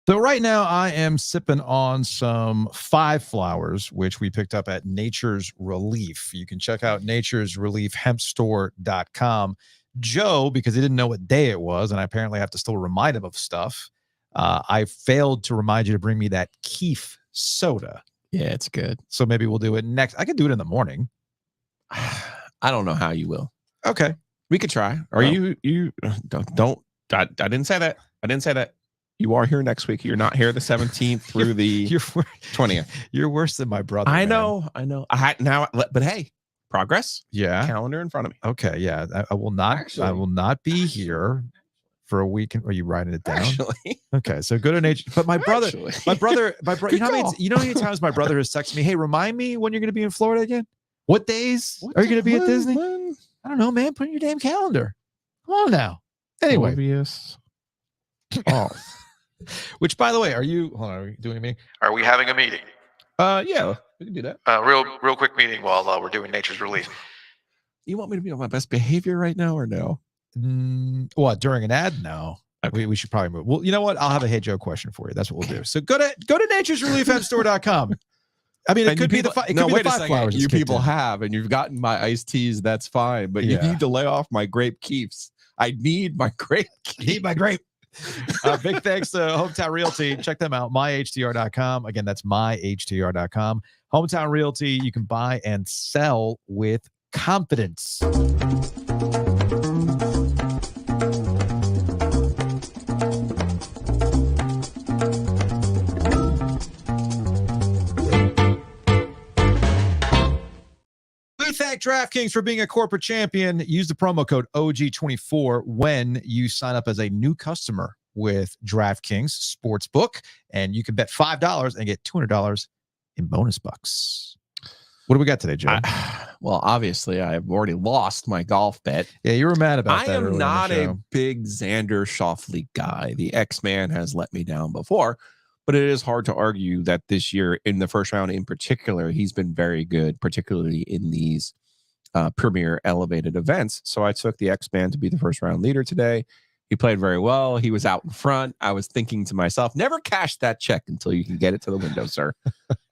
So right now I am sipping on some 5 Flowers, which we picked up at Nature's Relief. You can check out Nature's Relief hempstore.com. Joe, because he didn't know what day it was, and I apparently have to still remind him of stuff, I failed to remind you to bring me that Keef soda. Yeah, it's good. So maybe we'll do it next. I could do it in the morning. I don't know how you will. Okay. We could try. Or you don't I didn't say that. I didn't say that. You are here next week. You're not here the 17th through the You're 20th. You're worse than my brother. I man. know. But hey, progress. Yeah. Calendar in front of me. Okay. Yeah. I will not. Actually- I will not be here for a week. Are you writing it down? Actually, Okay. So go to nature. But my brother. Actually. My brother. Good You know, call. you know how many times my brother has texted me, "Hey, remind me when you're going to be in Florida again. What days are you going to be at Disney? I don't know, man. Put in your damn calendar. Come on now. Anyway, Obvious. Oh, which by the way, are you doing a meeting? Are we having a meeting? yeah, we can do that. Real quick meeting while we're doing Nature's Relief. You want me to be on my best behavior right now or no? What, during an ad? No. Okay. We should probably move. Well, you know what? I'll have a Hey Joe question for you. That's what we'll do. So go to naturesreliefhemstore.com. I mean, it And could you be people- the no, five wait a second. flowers. You that's kicked people in. have, and you've gotten my iced teas. That's fine, but you Yeah. need to lay off my grape keefs. I need my grape. Need my grape. Big thanks to Hometown Realty. Check them out, myhtr.com. Again, that's myhtr.com. Hometown Realty, you can buy and sell with confidence. We thank DraftKings for being a corporate champion. Use the promo code OG24 when you sign up as a new customer with DraftKings Sportsbook, and you can bet $5 and get $200 in bonus bucks. What do we got today, Joe? Well, obviously, I've already lost my golf bet. Yeah, you were mad about I that. earlier in am the not a show. big Xander Schauffele guy. The X-Man has let me down before, but it is hard to argue that this year, in the first round in particular, he's been very good, particularly in these premier elevated events. So I took the X-Man to be the first round leader today. He played very well. He was out in front. I was thinking to myself, never cash that check until you can get it to the window, sir.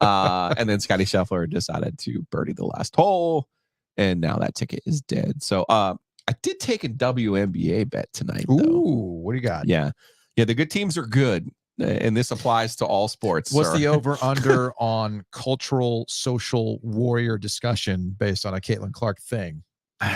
And then Scotty Scheffler decided to birdie the last hole, and now that ticket is dead. So I did take a WNBA bet tonight, though. Ooh, what do you got? Yeah. The good teams are good, and this applies to all sports. What's sir. the over-under on cultural, social warrior discussion based on a Caitlin Clark thing?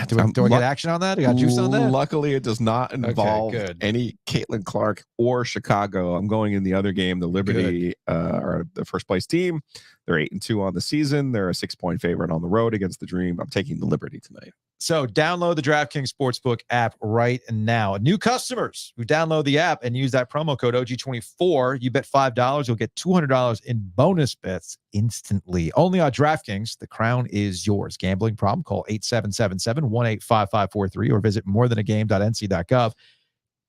Do I get action on that? Do I got juice on that? Luckily, it does not involve good. any Caitlin Clark or Chicago. I'm going in the other game. The Liberty are the first place team. They're 8-2 on the season. They're a 6-point favorite on the road against the Dream. I'm taking the Liberty tonight. So download the DraftKings Sportsbook app right now. New customers who download the app and use that promo code OG24, you bet $5, you'll get $200 in bonus bets instantly. Only on DraftKings. The crown is yours. Gambling problem? Call 877-718-5543 or visit morethanagame.nc.gov.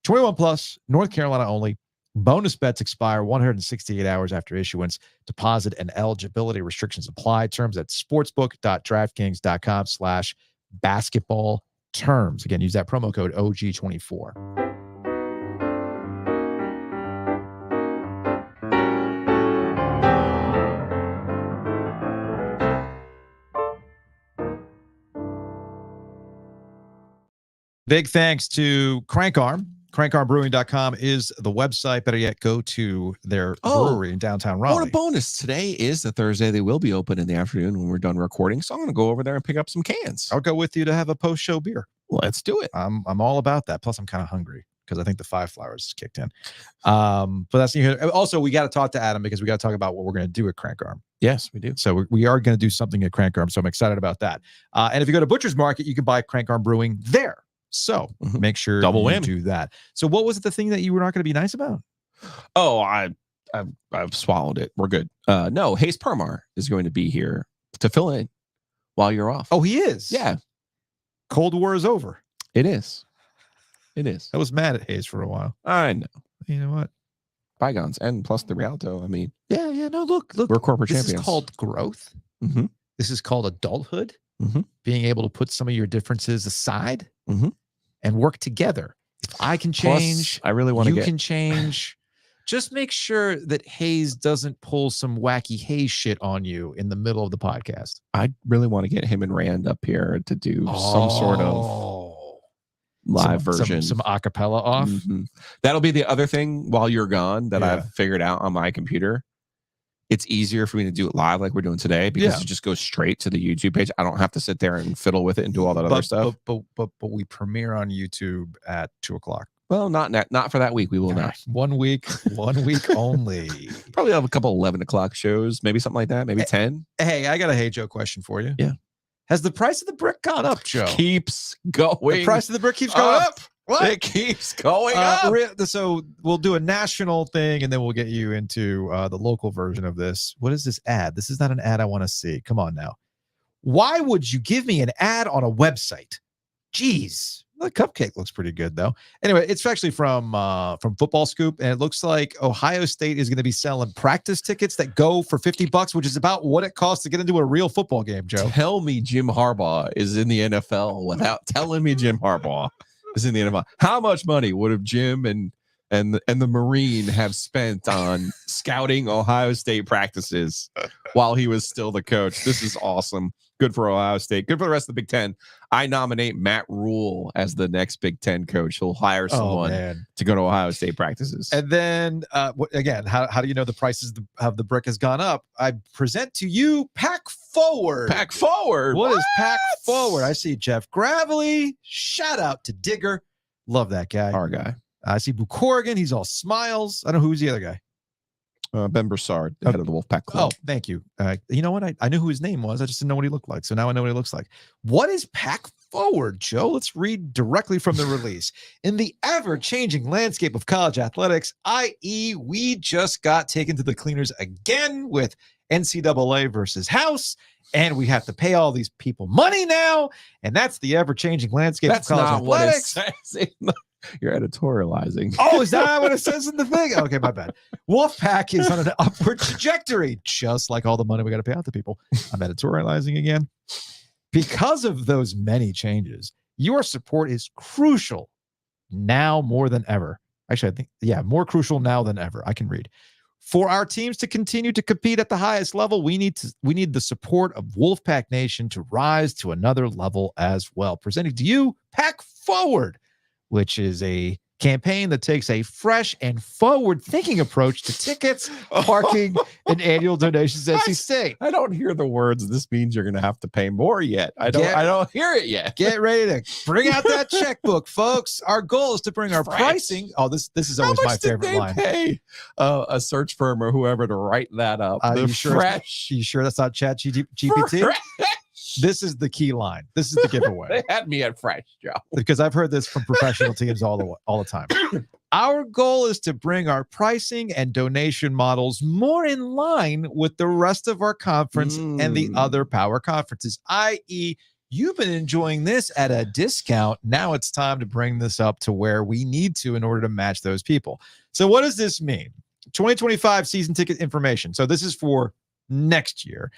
21 plus, North Carolina only. Bonus bets expire 168 hours after issuance. Deposit and eligibility restrictions apply. Terms at sportsbook.draftkings.com/basketball terms. Again, use that promo code OG24. Big thanks to Crankarm. Crankarmbrewing.com is the website. Better yet, go to their brewery in downtown Raleigh. What a bonus. Today is the Thursday. They will be open in the afternoon when we're done recording. So I'm going to go over there and pick up some cans. I'll go with you to have a post-show beer. Let's do it. I'm all about that. Plus, I'm kind of hungry because I think the 5 flowers kicked in. But that's also, we got to talk to Adam because we got to talk about what we're going to do at Crankarm. Yes, we do. So we are going to do something at Crankarm. So I'm excited about that. And if you go to Butcher's Market, you can buy Crankarm Brewing there. So make sure Double you whammy. do that. So what was it, the thing that you were not going to be nice about? Oh, I've swallowed it. We're good. No, Hayes Parmar is going to be here to fill in while you're off. Oh, he is? Yeah, Cold War is over. it is. It is. I was mad at Hayes for a while. I know. You know what? Bygones. And plus the Rialto. I mean, Yeah. No, look. we're corporate This champions. is called growth. Mhm. This is called adulthood. Mhm. Being able to put some of your differences aside Mhm. and work together. If I can Plus, change, I really want to you get. can change. Just make sure that Hayes doesn't pull some wacky Hayes shit on you in the middle of the podcast. I really want to get him and Rand up here to do some sort of live version. Some acapella off. Mhm. That'll be the other thing while you're gone that Yeah. I've figured out on my computer. It's easier for me to do it live like we're doing today because Yeah. it just goes straight to the YouTube page. I don't have to sit there and fiddle with it and do all that other stuff. But we premiere on YouTube at 2:00. Well, not for that week. We will All not. right, 1 week, 1 week only. Probably have a couple 11 o'clock shows, maybe something like that, maybe 10. Hey, I got a Hey Joe question for you. Yeah. Has the price of the brick gone up, Joe? Keeps going. The price of the brick keeps going up. What? It keeps going up. So we'll do a national thing, and then we'll get you into the local version of this. What is this ad? This is not an ad I want to see. Come on now. Why would you give me an ad on a website? Jeez. The cupcake looks pretty good, though. Anyway, it's actually from Football Scoop, and it looks like Ohio State is going to be selling practice tickets that go for $50, which is about what it costs to get into a real football game, Joe. Tell me Jim Harbaugh is in the NFL without telling me Jim Harbaugh is in the NFL. How much money would have Jim and the Marine have spent on scouting Ohio State practices while he was still the coach? This is awesome. Good for Ohio State. Good for the rest of the Big Ten. I nominate Matt Rule as the next Big Ten coach. He'll hire someone to go to Ohio State practices. And then, again, how do you know the prices of the brick has gone up? I present to you Pack Forward. Pack Forward. What is Pack Forward? I see Jeff Gravely. Shout out to Digger. Love that guy. Our guy. I see Boo Corrigan. He's all smiles. I don't know who's the other guy. Ben Broussard, the head of the Wolfpack Club. Oh, thank you. You know what? I knew who his name was. I just didn't know what he looked like. So now I know what he looks like. What is Pack Forward, Joe? Let's read directly from the release. In the ever-changing landscape of college athletics, i.e., we just got taken to the cleaners again with NCAA versus House, and we have to pay all these people money now, and that's the ever-changing landscape of college athletics. What it says. You're editorializing. Oh, is that what it says in the thing? Okay, my bad. Wolfpack is on an upward trajectory, just like all the money we got to pay out to people. I'm editorializing again. Because of those many changes, your support is crucial now more than ever. Actually, I think, more crucial now than ever. I can read. For our teams to continue to compete at the highest level, we need the support of Wolfpack Nation to rise to another level as well. Presenting to you, Pack Forward, which is a campaign that takes a fresh and forward-thinking approach to tickets, parking, and annual donations at NC State. I don't hear the words. This means you're going to have to pay more yet. I don't hear it yet. Get ready to bring out that checkbook, folks. Our goal is to bring our pricing. Oh, this is always my favorite line. Pay a search firm or whoever to write that up? You sure that's not Chat GPT? This is the key line. This is the giveaway. They had me at fresh, Joe. Because I've heard this from professional teams all the time. Our goal is to bring our pricing and donation models more in line with the rest of our conference and the other power conferences, i.e., you've been enjoying this at a discount. Now it's time to bring this up to where we need to in order to match those people. So what does this mean? 2025 season ticket information. So this is for next year,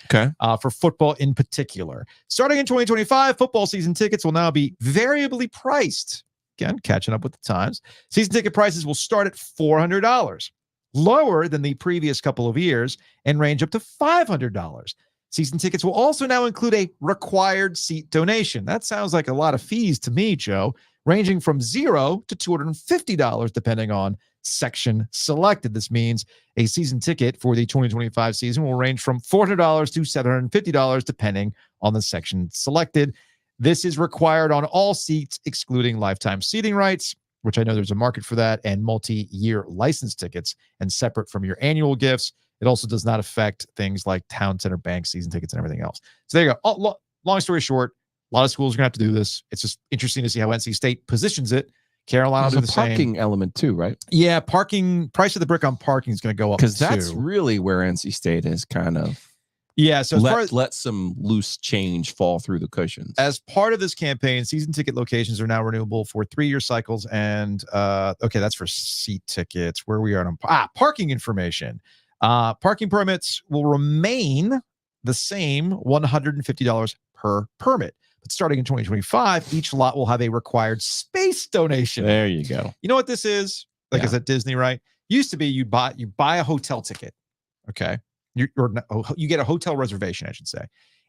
for football in particular. Starting in 2025, football season tickets will now be variably priced. Again, catching up with the times. Season ticket prices will start at $400, lower than the previous couple of years, and range up to $500. Season tickets will also now include a required seat donation. That sounds like a lot of fees to me, Joe, ranging from $0 to $250, depending on section selected. This means a season ticket for the 2025 season will range from $400 to $750, depending on the section selected. This is required on all seats, excluding lifetime seating rights, which I know there's a market for that, and multi-year license tickets, and separate from your annual gifts. It also does not affect things like town center bank season tickets and everything else. So there you go. Long story short, a lot of schools are going to have to do this. It's just interesting to see how NC State positions it. Carolina will do the same. Parking element too, right? Yeah, parking, price of the brick on parking is going to go up because that's really where NC State has kind of so let some loose change fall through the cushions. As part of this campaign, season ticket locations are now renewable for 3-year cycles, and that's for seat tickets. Where we are on parking information. Parking permits will remain the same, $150 per permit. But starting in 2025, each lot will have a required space donation. There you go. You know what this is? Like, is at Disney, right? Used to be you buy a hotel ticket, okay? You get a hotel reservation, I should say.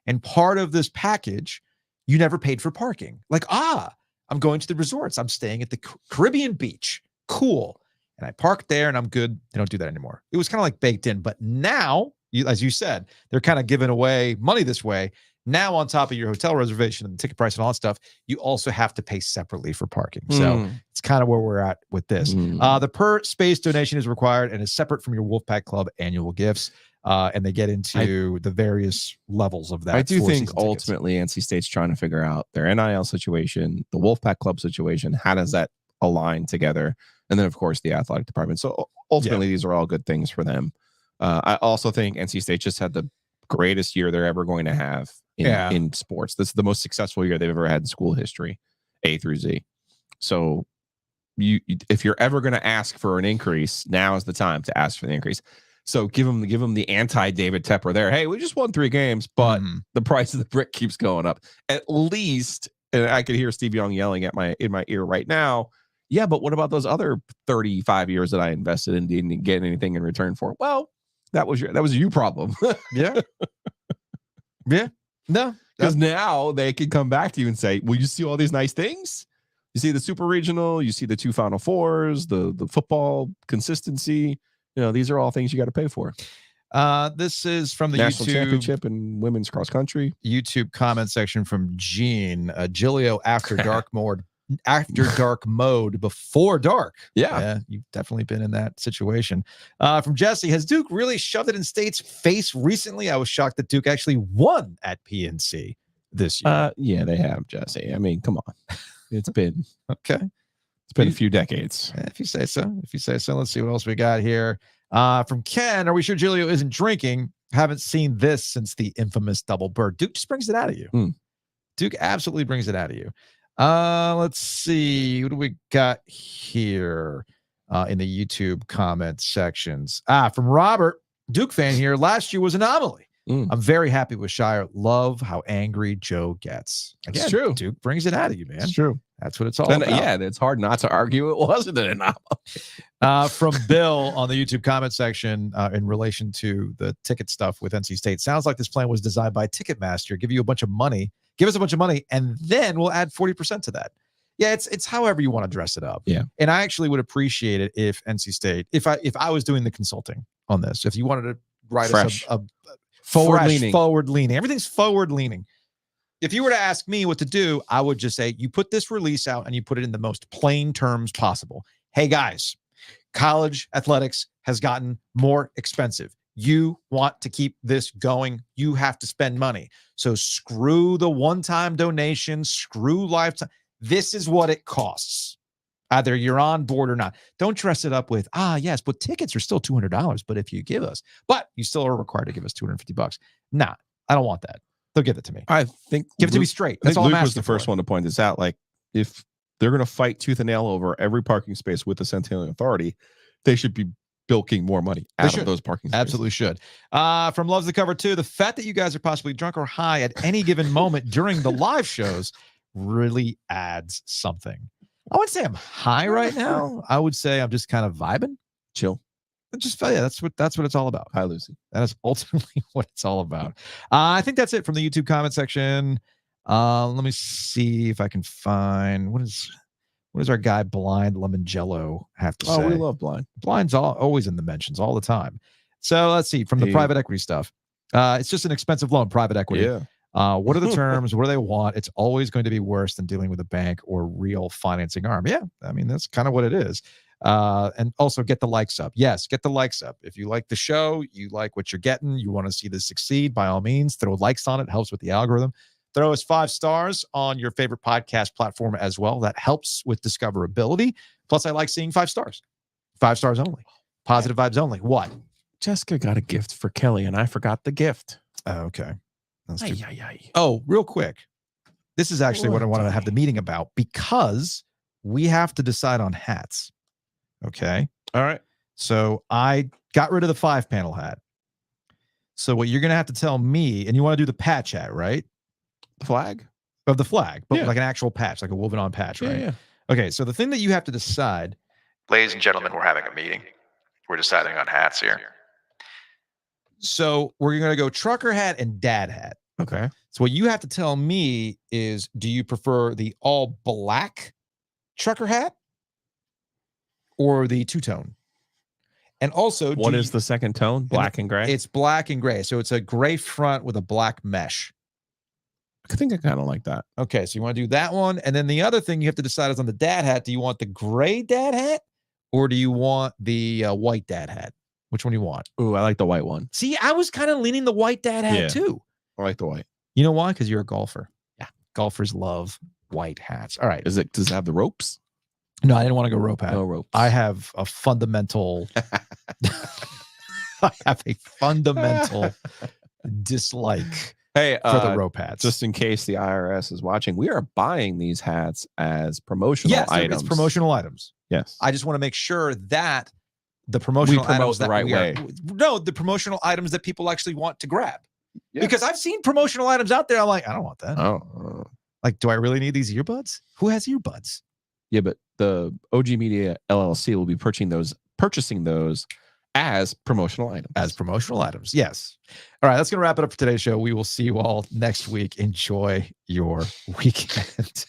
And part of this package, you never paid for parking. Like, I'm going to the resorts. I'm staying at the Caribbean beach. Cool. And I parked there and I'm good. They don't do that anymore. It was kind of like baked in. But now as you said, they're kind of giving away money this way. Now, on top of your hotel reservation and the ticket price and all that stuff, you also have to pay separately for parking. So it's kind of where we're at with this. The per space donation is required and is separate from your Wolfpack Club annual gifts. And they get into the various levels of that. I do think tickets. ultimately NC State's trying to figure out their NIL situation, the Wolfpack Club situation. How does that align together? And then, of course, the athletic department. So ultimately, these are all good things for them. I also think NC State just had the greatest year they're ever going to have in sports. This is the most successful year they've ever had in school history, A through Z. So if you're ever going to ask for an increase, now is the time to ask for the increase. So give them the anti-David Tepper there. Hey, we just won 3 games, but the price of the brick keeps going up. At least, and I could hear Steve Young yelling in my ear right now. Yeah, but what about those other 35 years that I invested in didn't get anything in return for? Well, that was your problem. Yeah. No, because now they can come back to you and say, "Well, you see all these nice things. You see the super regional. You see the 2 Final Fours. The football consistency. You know, these are all things you got to pay for." This is from the National YouTube Championship and women's cross country. YouTube comment section from Gene. Giglio after dark mode before dark. Yeah, you've definitely been in that situation. From Jesse, has Duke really shoved it in State's face recently? I was shocked that Duke actually won at PNC this year. Yeah, they have, Jesse. I mean, come on. It's been okay. It's been a few decades. If you say so. Let's see what else we got here. From Ken, are we sure Giglio isn't drinking? Haven't seen this since the infamous double bird. Duke just brings it out of you. Duke absolutely brings it out of you. Let's see. What do we got here in the YouTube comment sections? From Robert, Duke fan here. Last year was an anomaly. I'm very happy with Shire. Love how angry Joe gets. Again, it's true. Duke brings it out of you, man. It's true. That's what it's all about. Yeah, it's hard not to argue it wasn't an anomaly. From Bill on the YouTube comment section in relation to the ticket stuff with NC State. Sounds like this plan was designed by Ticketmaster. Give us a bunch of money, and then we'll add 40% to that. Yeah, it's however you want to dress it up. Yeah. And I actually would appreciate it if NC State, if I was doing the consulting on this, if you wanted to write us a forward-leaning. Everything's forward-leaning. If you were to ask me what to do, I would just say, you put this release out and you put it in the most plain terms possible. Hey, guys, college athletics has gotten more expensive. You want to keep this going, you have to spend money. So screw the one-time donation, screw lifetime. This is what it costs. Either you're on board or not. Don't dress it up with, yes, but tickets are still $200. But if you give us, but you still are required to give us $250. Nah, I don't want that. They'll give it to me. I think give it to me straight. That's all I'm asking. Luke was the first one to point this out. Like, if they're going to fight tooth and nail over every parking space with the Centennial Authority, they should be bilking more money out of those parking spaces. Absolutely should. From Loves the Cover 2, the fact that you guys are possibly drunk or high at any given moment during the live shows really adds something. I wouldn't say I'm high right now. I would say I'm just kind of vibing, chill. That's what it's all about. Hi, Lucy. That is ultimately what it's all about. I think that's it from the YouTube comment section. Let me see if I can find what does our guy Blind Lemon Jello have to say? Oh, we love Blind. Blind's always in the mentions all the time. So let's see from the private equity stuff. It's just an expensive loan, private equity. Yeah. What are the terms? What do they want? It's always going to be worse than dealing with a bank or real financing arm. Yeah, I mean, that's kind of what it is. And also get the likes up. Yes, get the likes up. If you like the show, you like what you're getting, you want to see this succeed, by all means, throw likes on it. Helps with the algorithm. Throw us 5 stars on your favorite podcast platform as well. That helps with discoverability. Plus, I like seeing 5 stars. 5 stars only. Positive vibes only. What? Jessica got a gift for Kelly, and I forgot the gift. Oh, okay. Oh, real quick. This is actually what I wanted to have the meeting about, because we have to decide on hats. Okay. All right. So I got rid of the 5-panel hat. So what you're going to have to tell me, and you want to do the patch hat, right? The flag? Of the flag, but like an actual patch, like a woven on patch, right? Yeah. Okay. So the thing that you have to decide. Ladies and gentlemen, we're having a meeting. We're deciding on hats here. So we're going to go trucker hat and dad hat. Okay. So what you have to tell me is, do you prefer the all black trucker hat or the two-tone? And also, What is the second tone? Black and gray? It's black and gray. So it's a gray front with a black mesh. I think I kind of like that. Okay, so you want to do that one. And then the other thing you have to decide is on the dad hat. Do you want the gray dad hat or do you want the white dad hat? Which one do you want? Ooh, I like the white one. See, I was kind of leaning the white dad hat too. I like the white. You know why? Because you're a golfer. Yeah. Golfers love white hats. All right. Does it have the ropes? No, I didn't want to go rope hat. No ropes. I have a fundamental dislike Hey, for the rope hats. just in case the IRS is watching, we are buying these hats as promotional items. It's promotional items. Yes. I just want to make sure that the promotional promote items the that right way. The promotional items that people actually want to grab. Yes. Because I've seen promotional items out there. I'm like, I don't want that. Oh. Like, do I really need these earbuds? Who has earbuds? Yeah, but the OG Media LLC will be purchasing those as promotional items. As promotional items. Yes. All right, that's going to wrap it up for today's show. We will see you all next week. Enjoy your weekend.